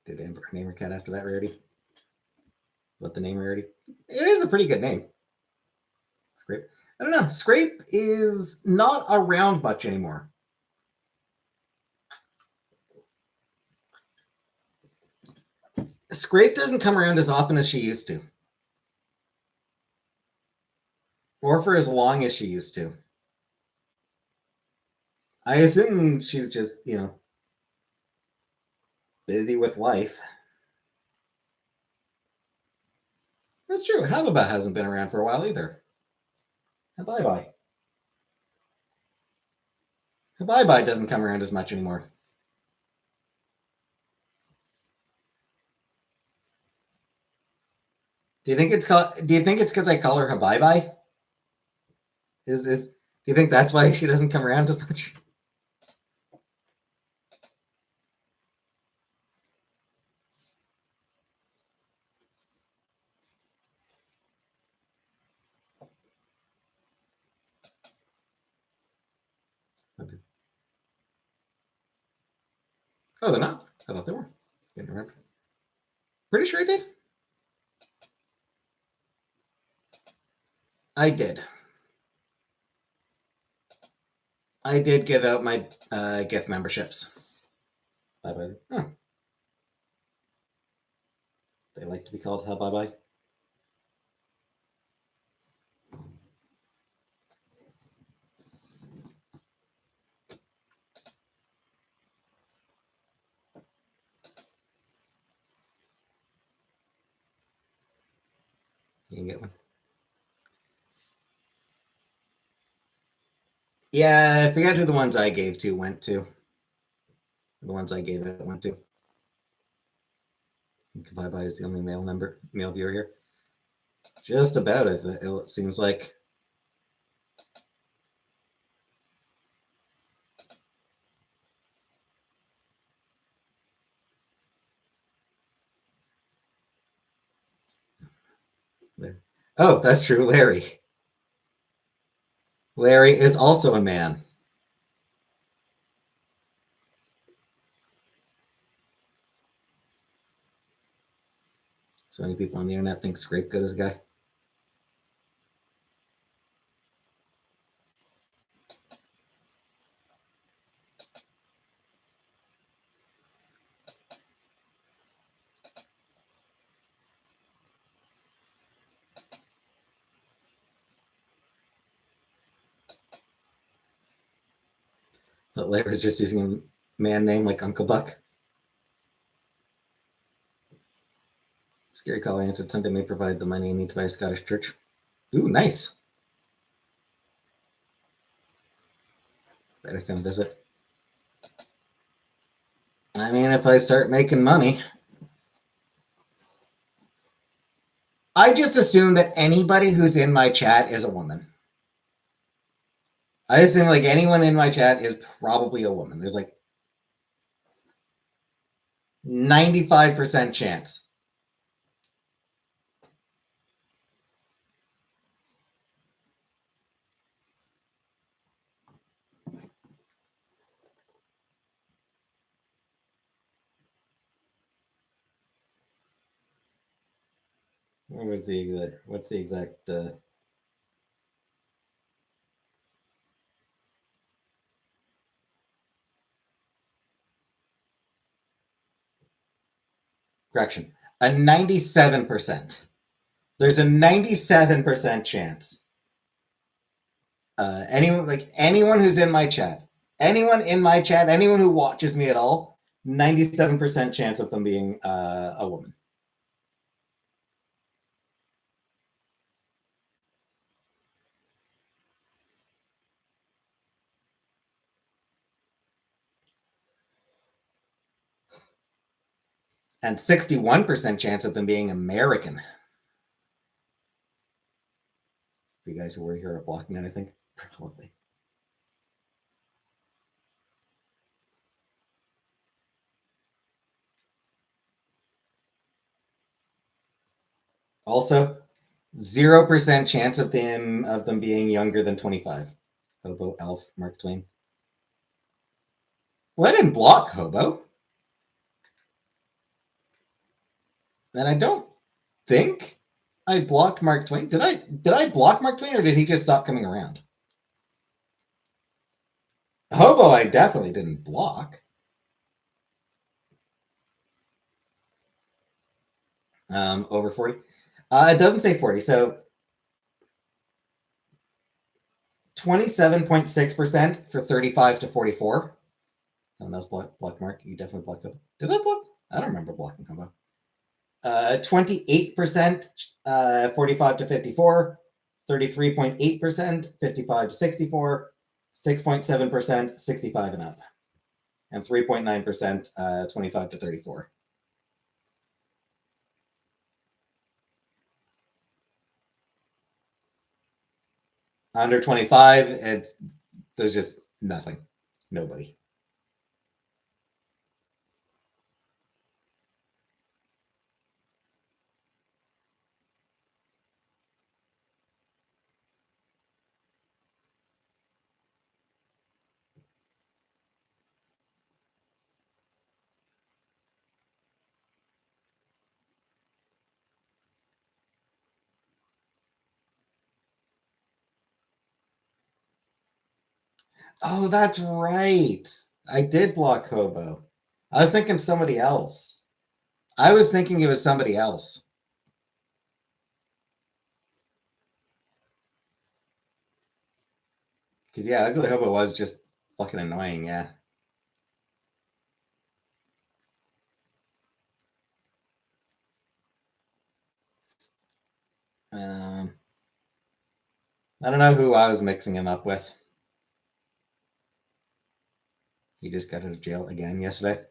Did Amber name her cat after that, Rarity? What the name Rarity? It is a pretty good name. Scrape. I don't know. Scrape is not around much anymore. Scrape doesn't come around as often as she used to. Or for as long as she used to. I assume she's just, busy with life. That's true. Hababa hasn't been around for a while either. Bye bye. Bye bye doesn't come around as much anymore. Do you think it's because I call her bye bye? Do you think that's why she doesn't come around as much? Oh, they're not? I thought they were. Didn't remember. Pretty sure I did. I did. I did give out my gift memberships. Bye-bye. Huh. They like to be called how bye-bye. You can get one. Yeah, I forget who the ones I gave to went to. The ones I gave it went to. Bye-bye is the only male viewer here. Just about it seems like. There. Oh, that's true, Larry. Larry is also a man. So many people on the internet think Scapegoat is a guy. But Larry's just using a man name like Uncle Buck. Scary Caller answered, Sunday may provide the money I need to buy a Scottish church. Ooh, nice. Better come visit. I mean, if I start making money. I just assume that anybody who's in my chat is a woman. I assume like anyone in my chat is probably a woman. There's like 95% chance. What's the exact correction? A 97%. There's a 97% chance. Anyone who's in my chat, anyone who watches me at all, 97% chance of them being a woman. And 61% chance of them being American. You guys who were here at BlockNet, I think, probably. Also, 0% chance of them being younger than 25. Hobo, Elf, Mark Twain. Well, I didn't block Hobo. And I don't think I blocked Mark Twain. Did I block Mark Twain, or did he just stop coming around? Hobo, I definitely didn't block. Over 40. It doesn't say 40, so 27.6% for 35 to 44. Someone else blocked Mark. You definitely blocked Hobo. Did I block? I don't remember blocking Hobo. 28%, 45 to 54. 33.8%, 55 to 64. 6.7%, 65 and up. And 3.9%, 25 to 34. Under 25, there's just nothing. Nobody. Oh, that's right. I did block Kobo. I was thinking somebody else. I was thinking it was somebody else. Because, yeah, Ugly Hobo was just fucking annoying, yeah. Um, I don't know who I was mixing him up with. He just got out of jail again yesterday.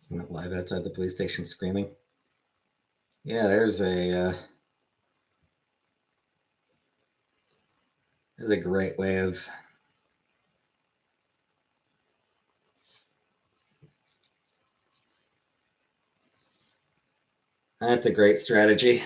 He went live outside the police station screaming. Yeah, there's a great way of. That's a great strategy.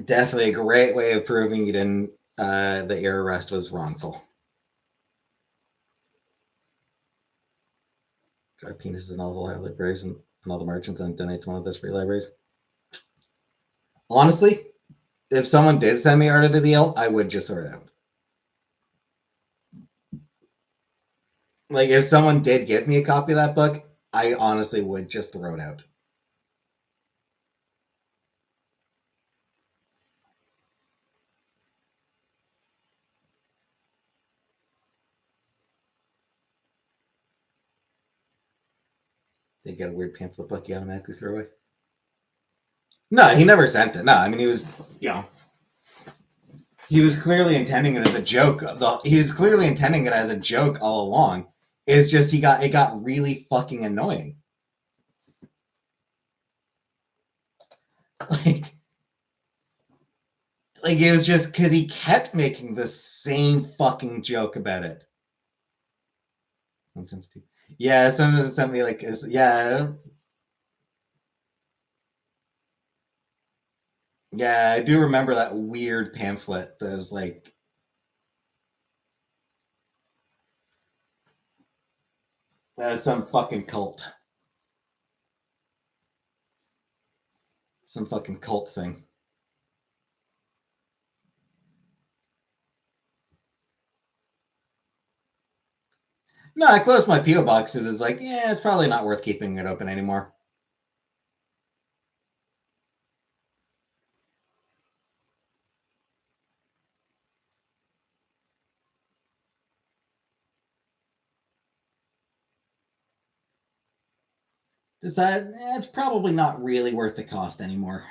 Definitely a great way of proving you didn't. That your arrest was wrongful. Drive penises in all the libraries and all the merchants and donate to one of those free libraries. Honestly, if someone did send me Art of the Deal, I would just throw it out. Like, if someone did give me a copy of that book, I honestly would just throw it out. They get a weird pamphlet book you automatically throw away. No, he never sent it. No, I mean, he was, he was clearly intending it as a joke. He was clearly intending it as a joke all along. It's just it got really fucking annoying. Like it was just because he kept making the same fucking joke about it. Yeah, something like yeah. Yeah, I do remember that weird pamphlet that was like that was some fucking cult. Some fucking cult thing. No, I closed my P.O. boxes. It's like, yeah, it's probably not worth keeping it open anymore. Decided it's probably not really worth the cost anymore.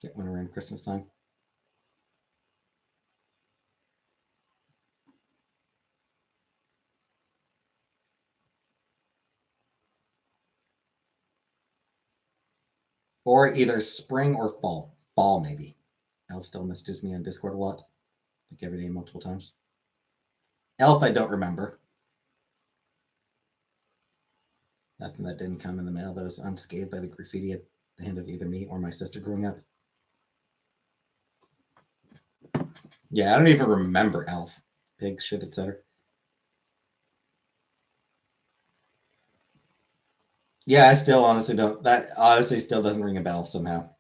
Get one around Christmas time. Or either spring or fall. Fall, maybe. Elf still messages me on Discord a lot. Like every day, multiple times. Elf, I don't remember. Nothing that didn't come in the mail that was unscathed by the graffiti at the hand of either me or my sister growing up. Yeah, I don't even remember Elf. Pig shit, etc. Yeah, I still honestly don't. That honestly still doesn't ring a bell somehow.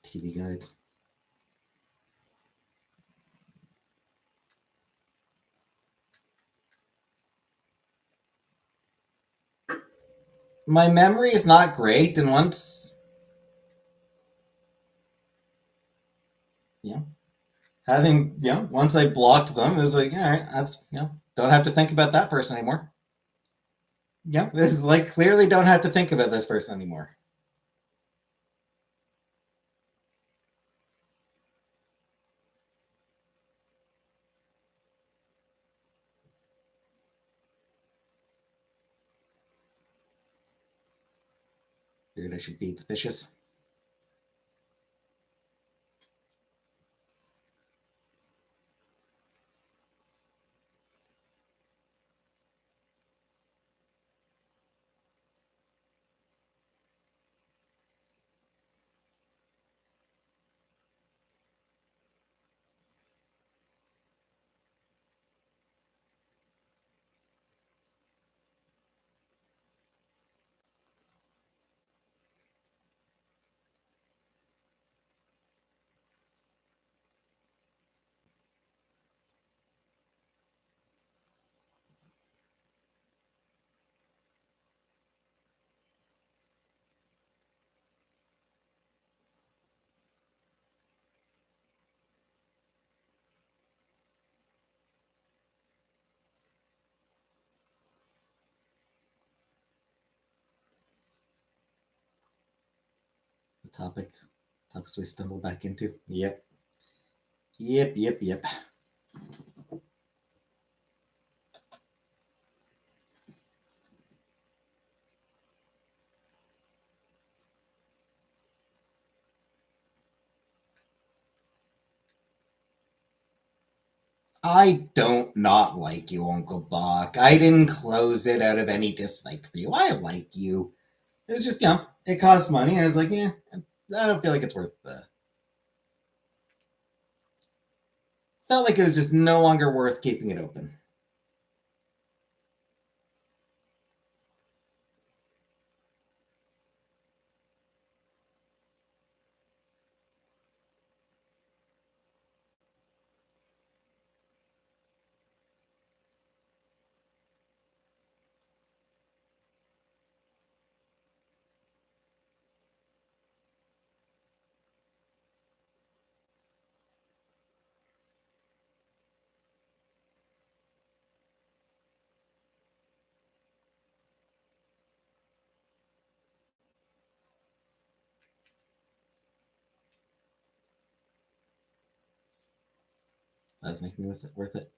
TV guides. My memory is not great, and once, yeah, having once I blocked them, it was like, all right, that's don't have to think about that person anymore. Yeah, this is like clearly don't have to think about this person anymore. Figured I should feed the fishes. The topics we stumble back into. Yep. Yep. I don't not like you, Uncle Buck. I didn't close it out of any dislike for you. I like you. It's just, it costs money, and I was like, yeah, I don't feel like it's worth the. Felt like it was just no longer worth keeping it open. That was making it worth it.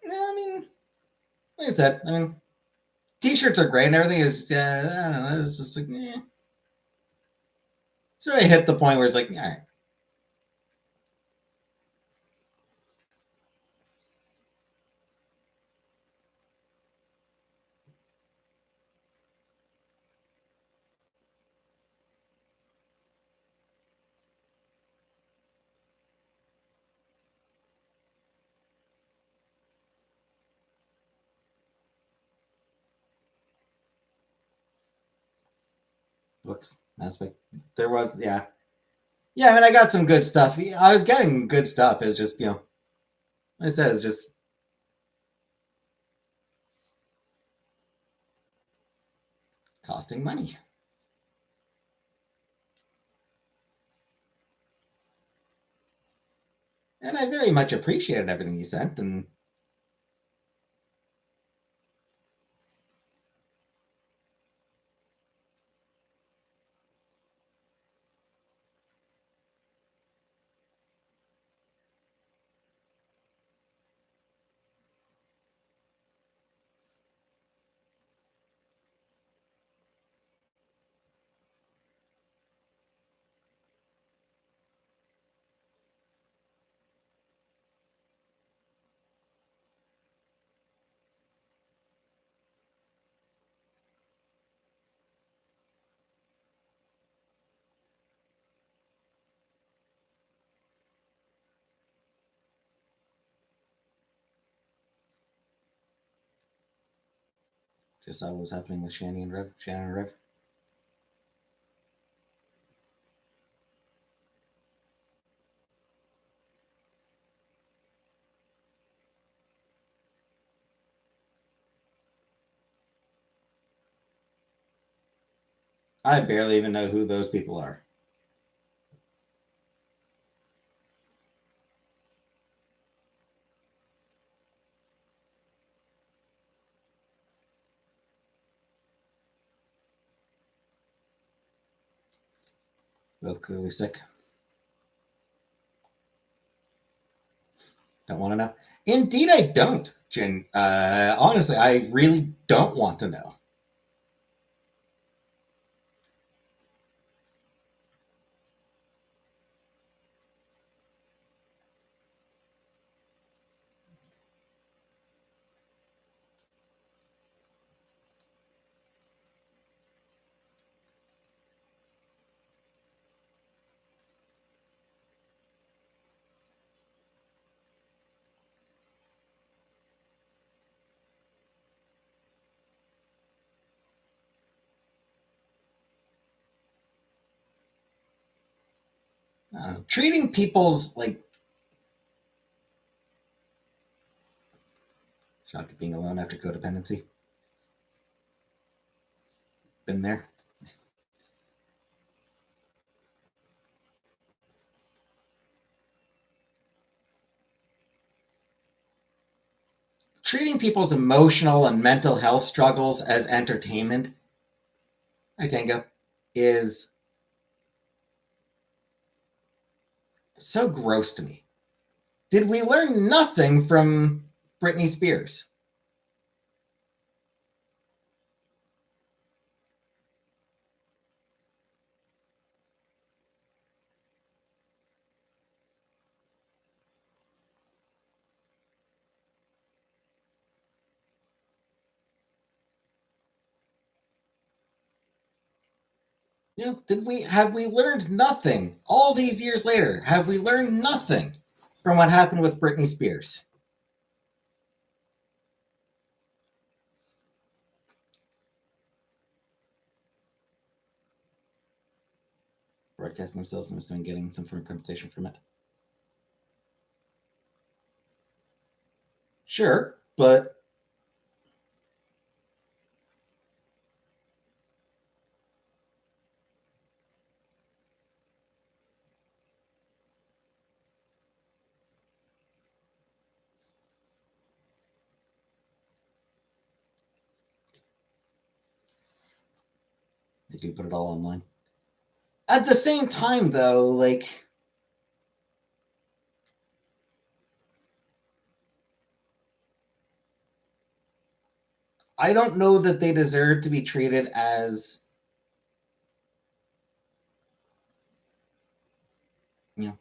Yeah, I mean, like I said, t-shirts are great and everything is, I don't know, it's just like, sort of hit the point where it's like, all right. Books, aspect. There was, yeah. Yeah, I got some good stuff. I was getting good stuff. It's just, like I said, it's just costing money. And I very much appreciated everything you sent. And just saw what was happening with Shannon and Rev. I barely even know who those people are. Both clearly sick. Don't want to know. Indeed, I don't, Jen. Honestly, I really don't want to know. treating people's like shock of being alone after codependency. Been there. Treating people's emotional and mental health struggles as entertainment, I Tango, is so gross to me. Did we learn nothing from Britney Spears? Have we learned nothing all these years later? Have we learned nothing from what happened with Britney Spears? Broadcasting themselves and getting some sort of compensation from it. Sure, but they do put it all online. At the same time, though, like I don't know that they deserve to be treated as you know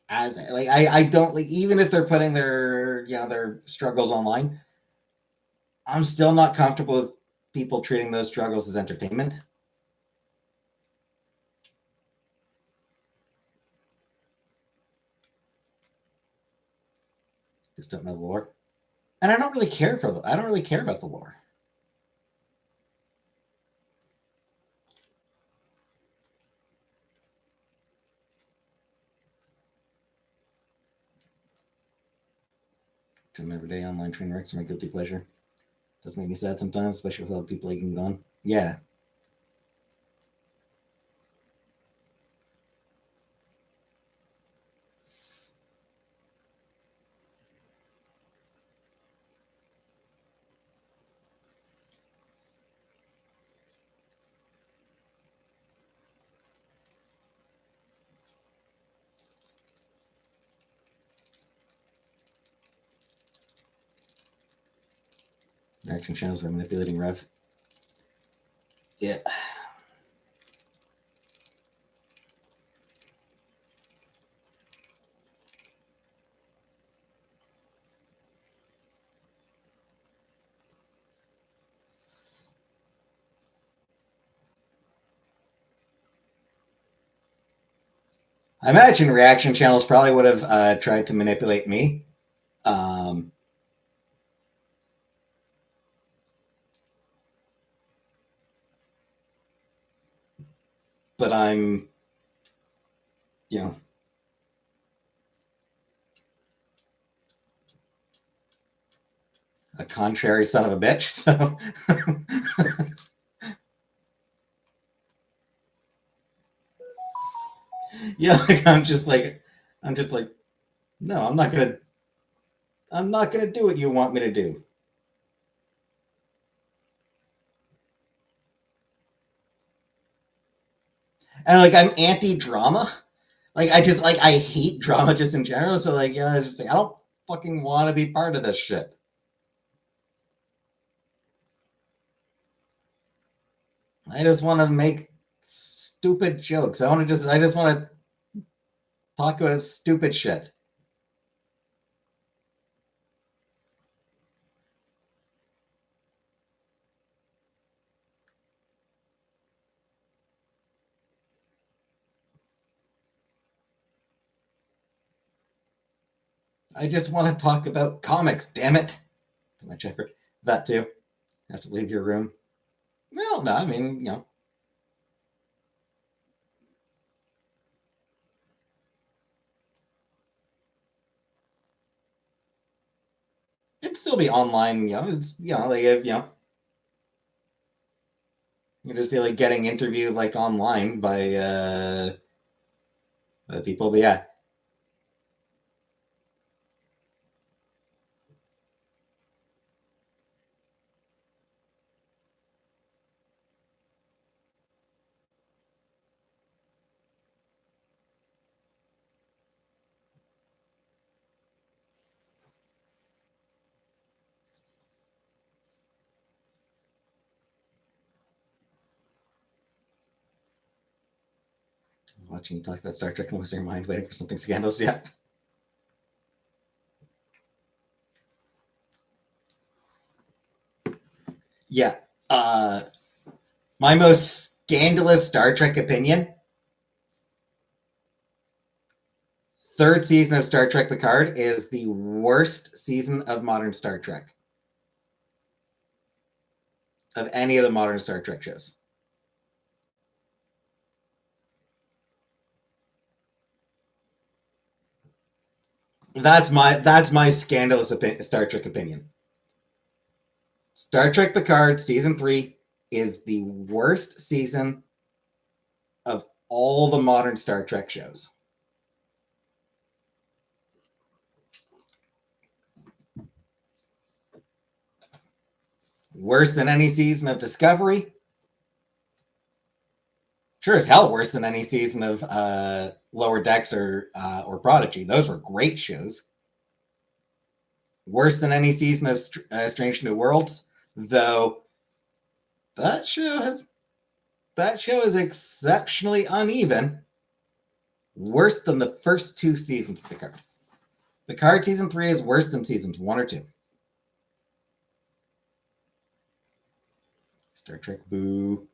as like I don't like even if they're putting their their struggles online. I'm still not comfortable with people treating those struggles as entertainment. Just don't know the lore, and I don't really care for I don't really care about the lore. Doing everyday online train wrecks are my guilty pleasure. Does make me sad sometimes, especially with other people egging it on. Yeah. Action channels are manipulating Rev. Yeah. I imagine reaction channels probably would have tried to manipulate me. Um, but I'm, you know, a contrary son of a bitch. So, yeah, like, I'm just like, no, I'm not gonna do what you want me to do. And like, I'm anti-drama. Like, I hate drama just in general. So like, yeah, it's just like I don't fucking want to be part of this shit. I just want to make stupid jokes. I just want to talk about stupid shit. I just want to talk about comics, damn it. Too much effort. That too. Have to leave your room. Well, no, I mean, It'd still be online, it's they have, you just feel like getting interviewed like online by people, but yeah. Watching you talk about Star Trek and losing your mind waiting for something scandalous. Yeah. Yeah. My most scandalous Star Trek opinion. Third season of Star Trek Picard is the worst season of modern Star Trek. Of any of the modern Star Trek shows. That's my scandalous Star Trek opinion. Star Trek Picard season 3 is the worst season of all the modern Star Trek shows. Worse than any season of Discovery. Sure as hell worse than any season of Lower Decks or Prodigy. Those were great shows. Worse than any season of Strange New Worlds, though that show is exceptionally uneven. Worse than the first 2 seasons of Picard. Picard season 3 is worse than seasons 1 or 2. Star Trek boo.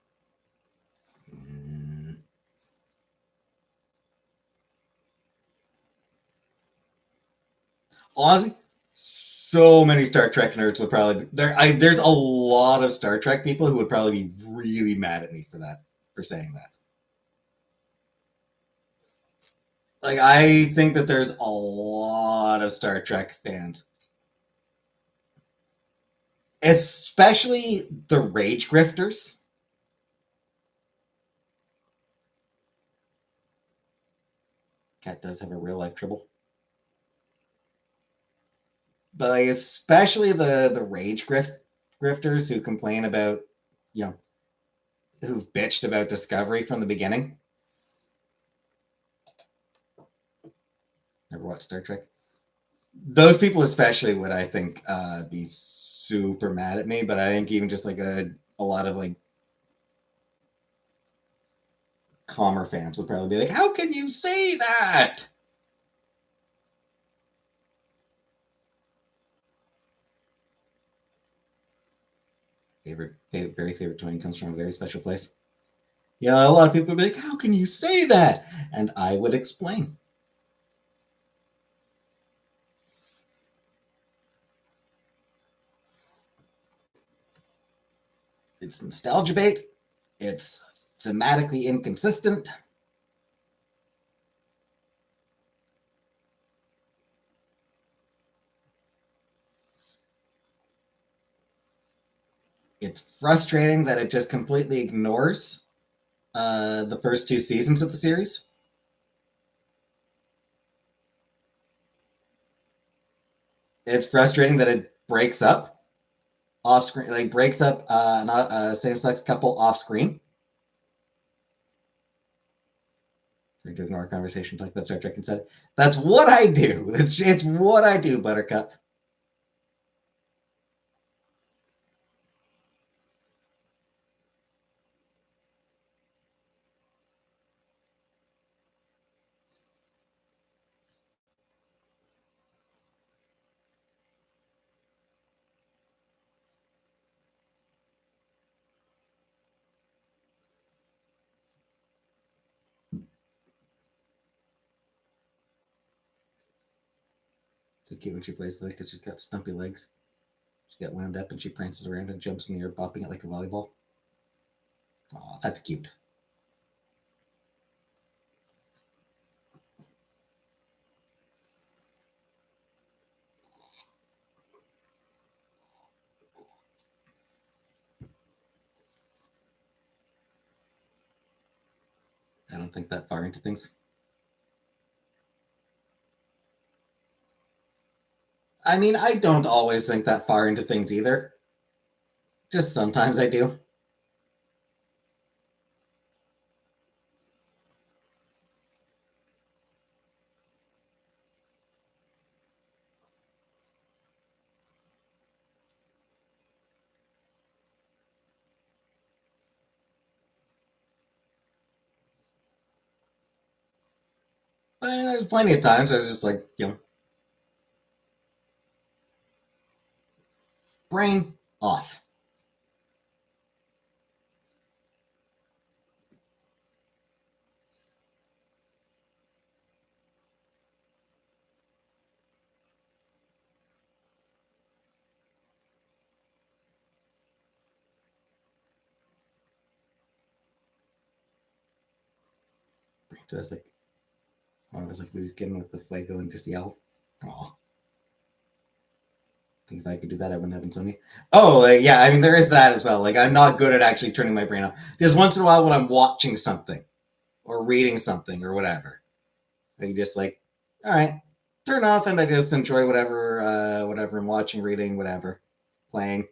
Honestly, so many Star Trek nerds would probably be there. There's a lot of Star Trek people who would probably be really mad at me for saying that. Like, I think that there's a lot of Star Trek fans, especially the rage grifters. Cat does have a real life tribble. But like, especially the rage grifters who complain about, who've bitched about Discovery from the beginning. Never watched Star Trek. Those people especially would, I think, be super mad at me. But I think even just like a lot of like calmer fans would probably be like, "How can you say that?" Very favorite twin comes from a very special place. Yeah, a lot of people would be like, "How can you say that?" And I would explain. It's nostalgia bait. It's thematically inconsistent. It's frustrating that it just completely ignores the first 2 seasons of the series. It's frustrating that it breaks up off screen, like breaks up a same-sex couple off screen. We're to ignore our conversation, talk about Star Trek instead. That's what I do. It's what I do, Buttercup. So cute when she plays with it because she's got stumpy legs. She got wound up and she prances around and jumps in the air, bopping it like a volleyball. Oh, that's cute. I don't think that far into things. I mean, I don't always think that far into things either. Just sometimes I do. But there's plenty of times I was just like, brain off. Just like, I was like, we just get in with the fuego and just yell. Aw. I think if I could do that, I wouldn't have insomnia. Oh, yeah, I mean, there is that as well. Like, I'm not good at actually turning my brain off. Just once in a while when I'm watching something or reading something or whatever, I can just like, all right, turn off and I just enjoy whatever I'm watching, reading, whatever, playing.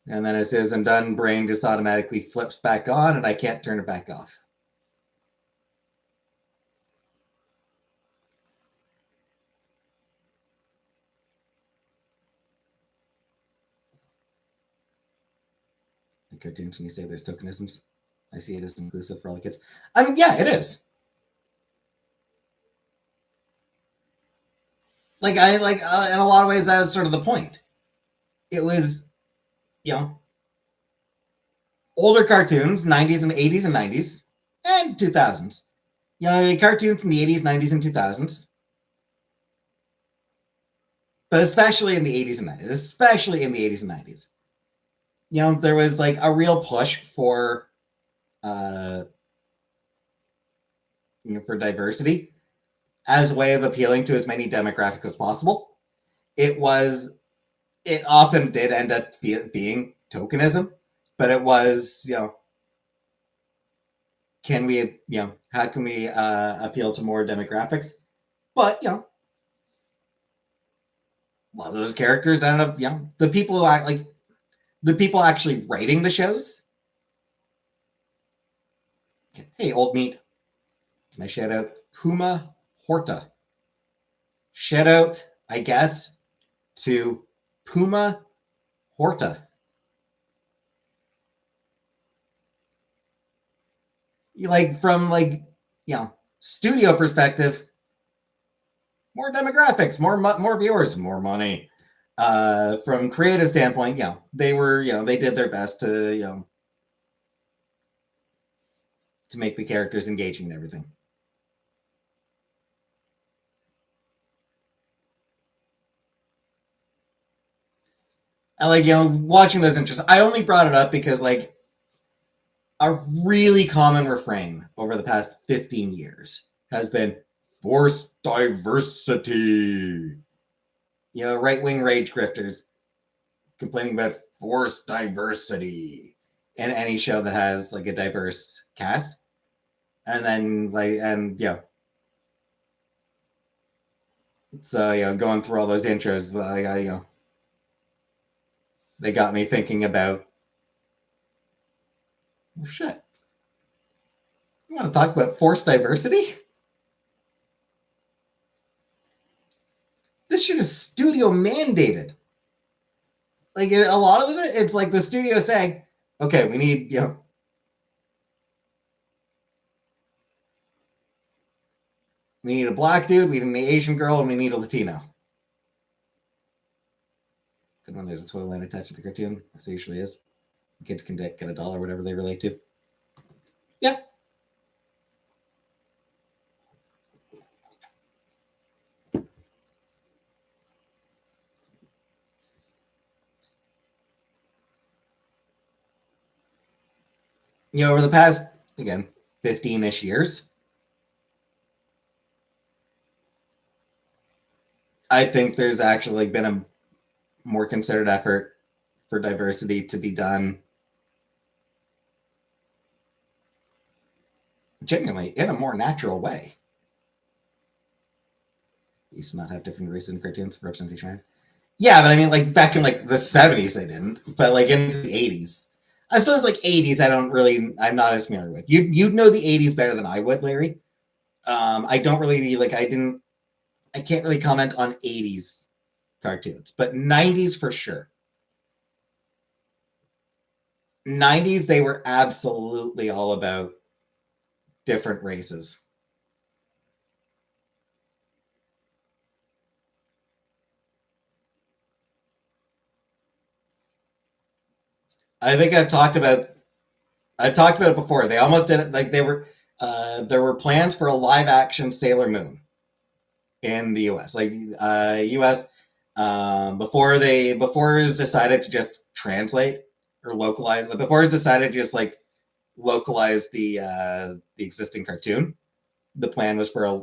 And then as soon as I'm done, brain just automatically flips back on and I can't turn it back off. The cartoons, when you say there's tokenisms, I see it as inclusive for all the kids. I mean, yeah, it is. Like I like in a lot of ways that was sort of the point. It was, you know, older cartoons, 90s and 80s and 90s and 2000s. You know, cartoons from the 80s, 90s and 2000s. But especially in the 80s and 90s, especially in the 80s and 90s. You know, there was like a real push for uh for diversity as a way of appealing to as many demographics as possible. It often did end up being tokenism, but it was, can we, how can we appeal to more demographics? But, a lot of those characters ended up, the people who like the people actually writing the shows. Hey, old meat, can I shout out Puma Horta? Shout out, I guess, to Puma Horta. Like from studio perspective, more demographics, more viewers, more money. From creative standpoint, they were, they did their best to, to make the characters engaging and everything. I like, watching those interests. I only brought it up because like a really common refrain over the past 15 years has been force diversity. Right-wing rage grifters complaining about forced diversity in any show that has like a diverse cast. And then so going through all those intros, they got me thinking about, oh shit, you want to talk about forced diversity? This shit is studio mandated. Like a lot of it, it's like the studio saying, okay, we need, we need a black dude, we need an Asian girl, and we need a Latino. Good one, there's a toy line attached to the cartoon, as there usually is. Kids can get a doll or whatever they relate to. Yeah. Over the past, again, 15-ish years, I think there's actually been a more considered effort for diversity to be done genuinely in a more natural way. They used to not have different races in cartoons for representation, right? Yeah, but I mean, like back in like the 70s, they didn't, but like into the 80s. I suppose like 80s, I'm not as familiar with. You'd know the 80s better than I would, Larry. I don't really like. I can't really comment on 80s cartoons, but 90s for sure. 90s, they were absolutely all about different races. I think I've talked about it before. They almost did it like there were plans for a live action Sailor Moon in the US. Like US before it was decided to just translate or localize before it was decided to just like localize the existing cartoon. The plan was for a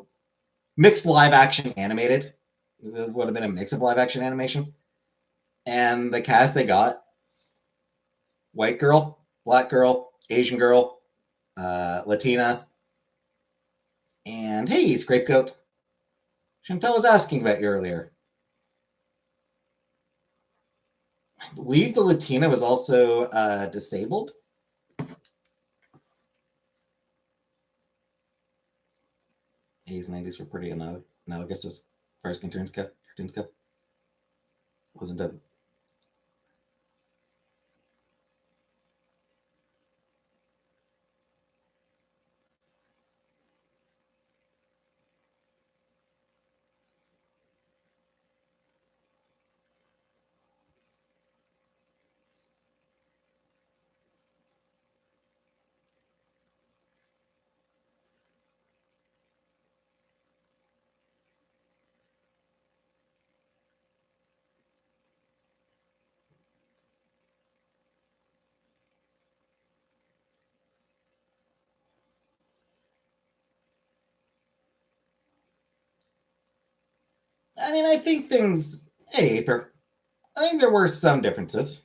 mixed live action animated. It would have been a mix of live action animation. And the cast they got: white girl, black girl, Asian girl, Latina, and hey, Scapegoat. Chantel was asking about you earlier. I believe the Latina was also disabled. Eighties, 90s were pretty analogous as far as cartoons go. Wasn't it? I mean, I think things. Hey, Aper. I think there were some differences.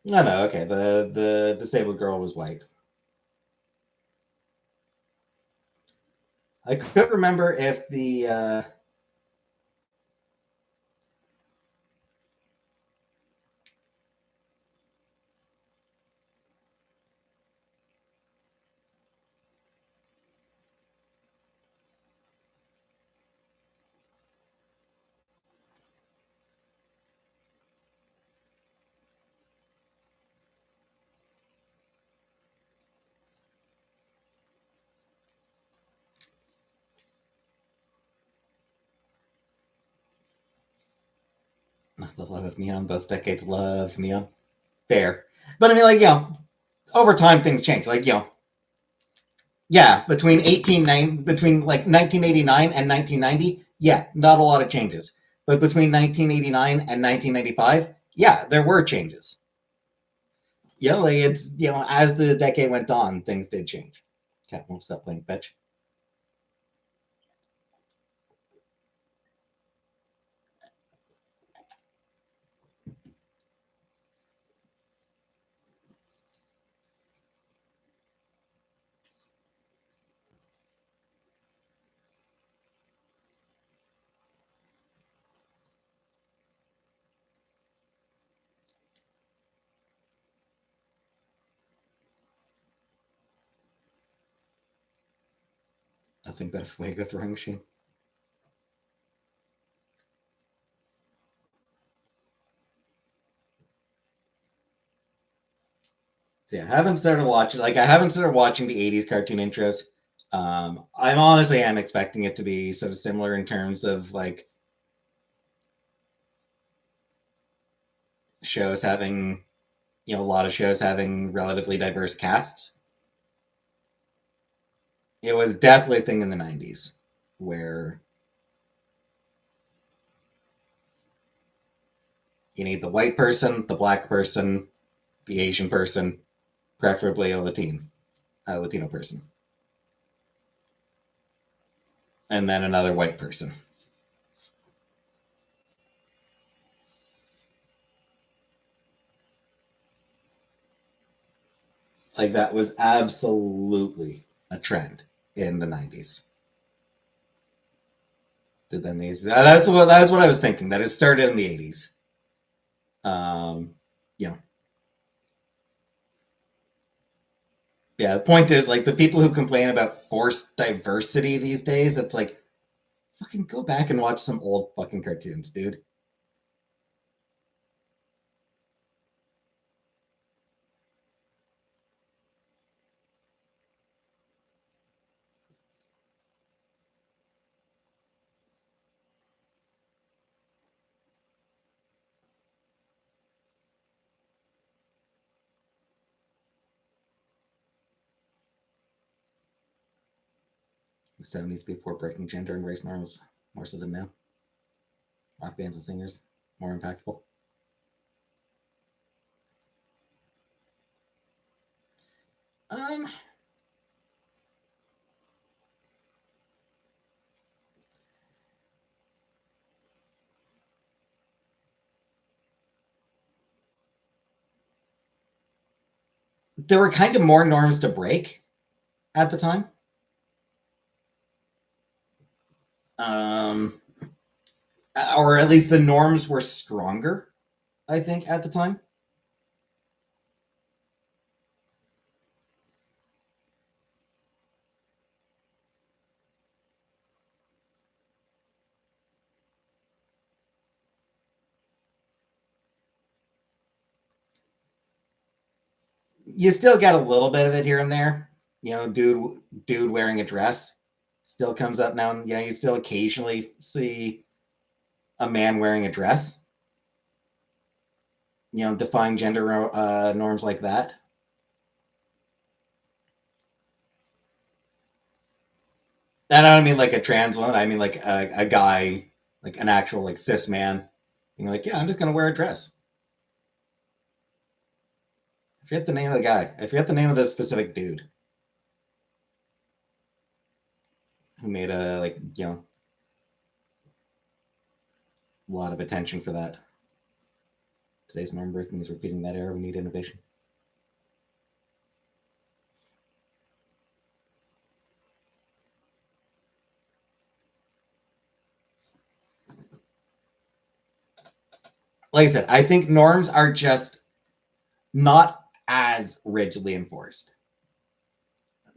No, no, okay. The disabled girl was white. I could remember if the the love of Neon, both decades loved Neon. Fair. But I mean, like, over time things change. Like, yeah, between like 1989 and 1990, yeah, not a lot of changes. But between 1989 and 1995, yeah, there were changes. Like it's as the decade went on, things did change. Cat won't stop playing fetch. Nothing better for Fuego throwing machine. So yeah, I haven't started watching the '80s cartoon intros. I'm honestly am expecting it to be sort of similar in terms of like shows having a lot of shows having relatively diverse casts. It was definitely a thing in the '90s where you need the white person, the black person, the Asian person, preferably a Latino person, and then another white person. Like that was absolutely a trend in the 90s. Then these that's what I was thinking. That it started in the 80s. Um, you know, yeah. The point is, like the people who complain about forced diversity these days, it's like fucking go back and watch some old fucking cartoons, dude. The 70s before breaking gender and race norms more so than now. Rock bands and singers more impactful. Um, there were kind of more norms to break at the time. Um, or at least the norms were stronger, I think, at the time. You still get a little bit of it here and there. You know, dude wearing a dress still comes up now. Yeah, you still occasionally see a man wearing a dress. You know, defying gender norms like that. And I don't mean like a trans one. I mean like a guy, like an actual like cis man, being like, yeah, I'm just gonna wear a dress. I forget the name of the guy. I forget the name of the specific dude who made a like a lot of attention for that. Today's norm breaking is repeating that era. We need innovation. Like I said, I think norms are just not as rigidly enforced.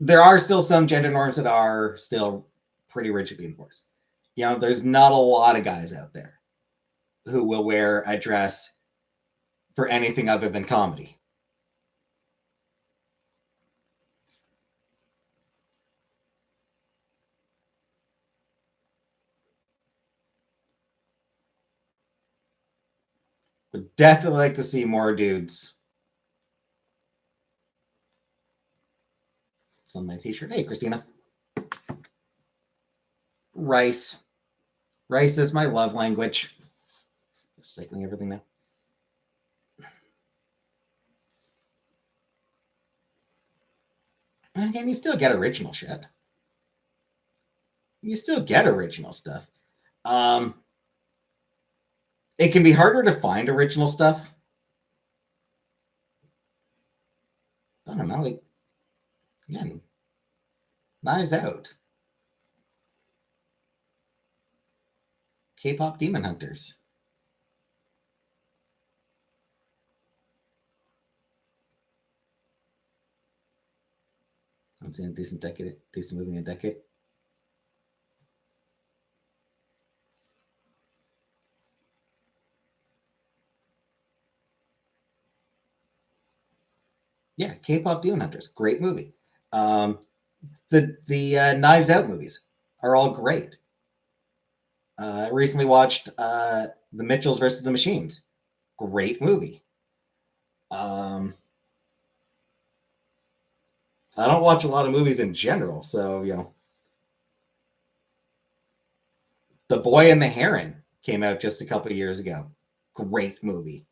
There are still some gender norms that are still pretty rigidly enforced. You know, there's not a lot of guys out there who will wear a dress for anything other than comedy. Would definitely like to see more dudes. It's on my t-shirt. Hey, Christina. Rice. Rice is my love language. Just cycling everything now. And again, you still get original shit. You still get original stuff. Um, it can be harder to find original stuff. I don't know. Like, again, Knives Out, K-pop Demon Hunters. I haven't seen a decent movie in a decade. Yeah, K-pop Demon Hunters, great movie. Um, the Knives Out movies are all great. I recently watched The Mitchells versus the Machines. Great movie. Um, I don't watch a lot of movies in general, so The Boy and the Heron came out just a couple of years ago. Great movie.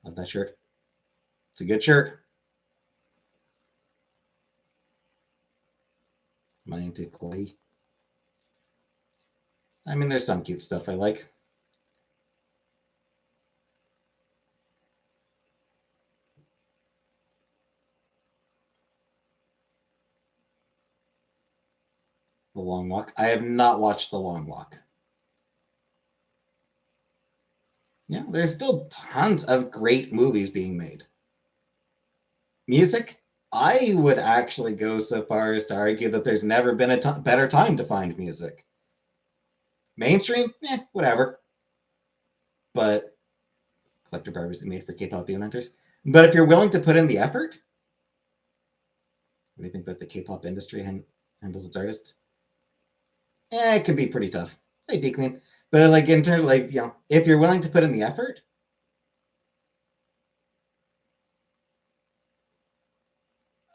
Love that shirt. It's a good shirt. Am I into kawaii? I mean, there's some cute stuff I like. The Long Walk. I have not watched The Long Walk. Yeah, there's still tons of great movies being made. Music, I would actually go so far as to argue that there's never been a better time to find music. Mainstream, whatever. But collector barbers made for K-pop hunters. But if you're willing to put in the effort, what do you think about the K-pop industry handles its artists? It can be pretty tough. Hey, Declan. But like in terms of like, if you're willing to put in the effort,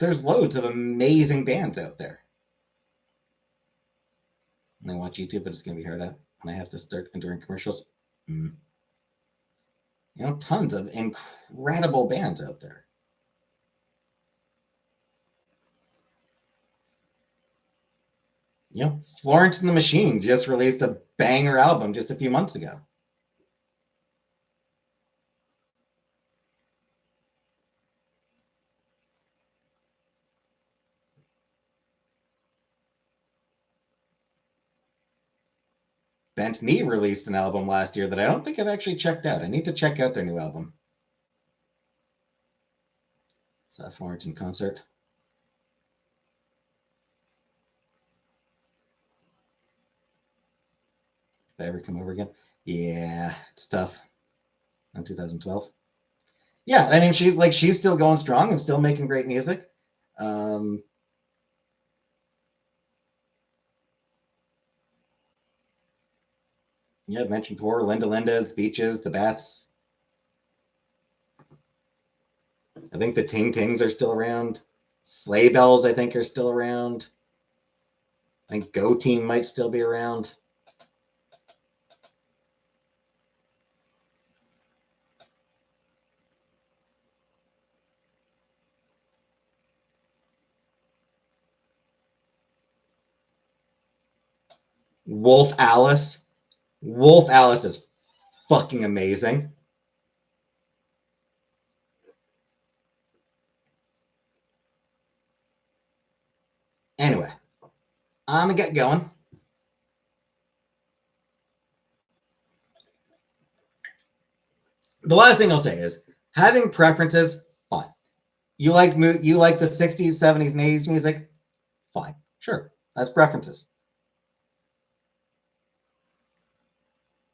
there's loads of amazing bands out there. And I watch YouTube, but it's gonna be hard out when I have to start enduring commercials. Tons of incredible bands out there. Florence and the Machine just released a banger album just a few months ago. Bent Knee released an album last year that I don't think I've actually checked out. I need to check out their new album. Is that Florence in concert? If I ever come over again? Yeah, it's tough. In 2012. Yeah, I mean she's still going strong and still making great music. Yeah, I've mentioned before Linda Linda's, the Beaches, the Bats. I think the Ting Tings are still around. Sleigh Bells, I think, are still around. I think Go Team might still be around. Wolf Alice. Wolf Alice is fucking amazing. Anyway, I'm gonna get going. The last thing I'll say is having preferences, fine. You like the 60s, 70s, and 80s music? Fine. Sure. That's preferences.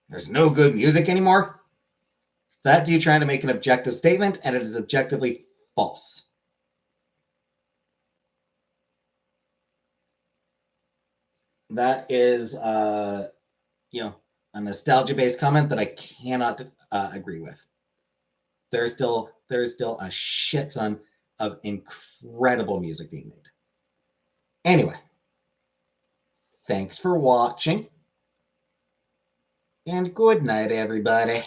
There's no good music anymore. That's you trying to make an objective statement, and it is objectively false. That is, a nostalgia-based comment that I cannot agree with. There's still a shit ton of incredible music being made. Anyway, thanks for watching, and good night, everybody.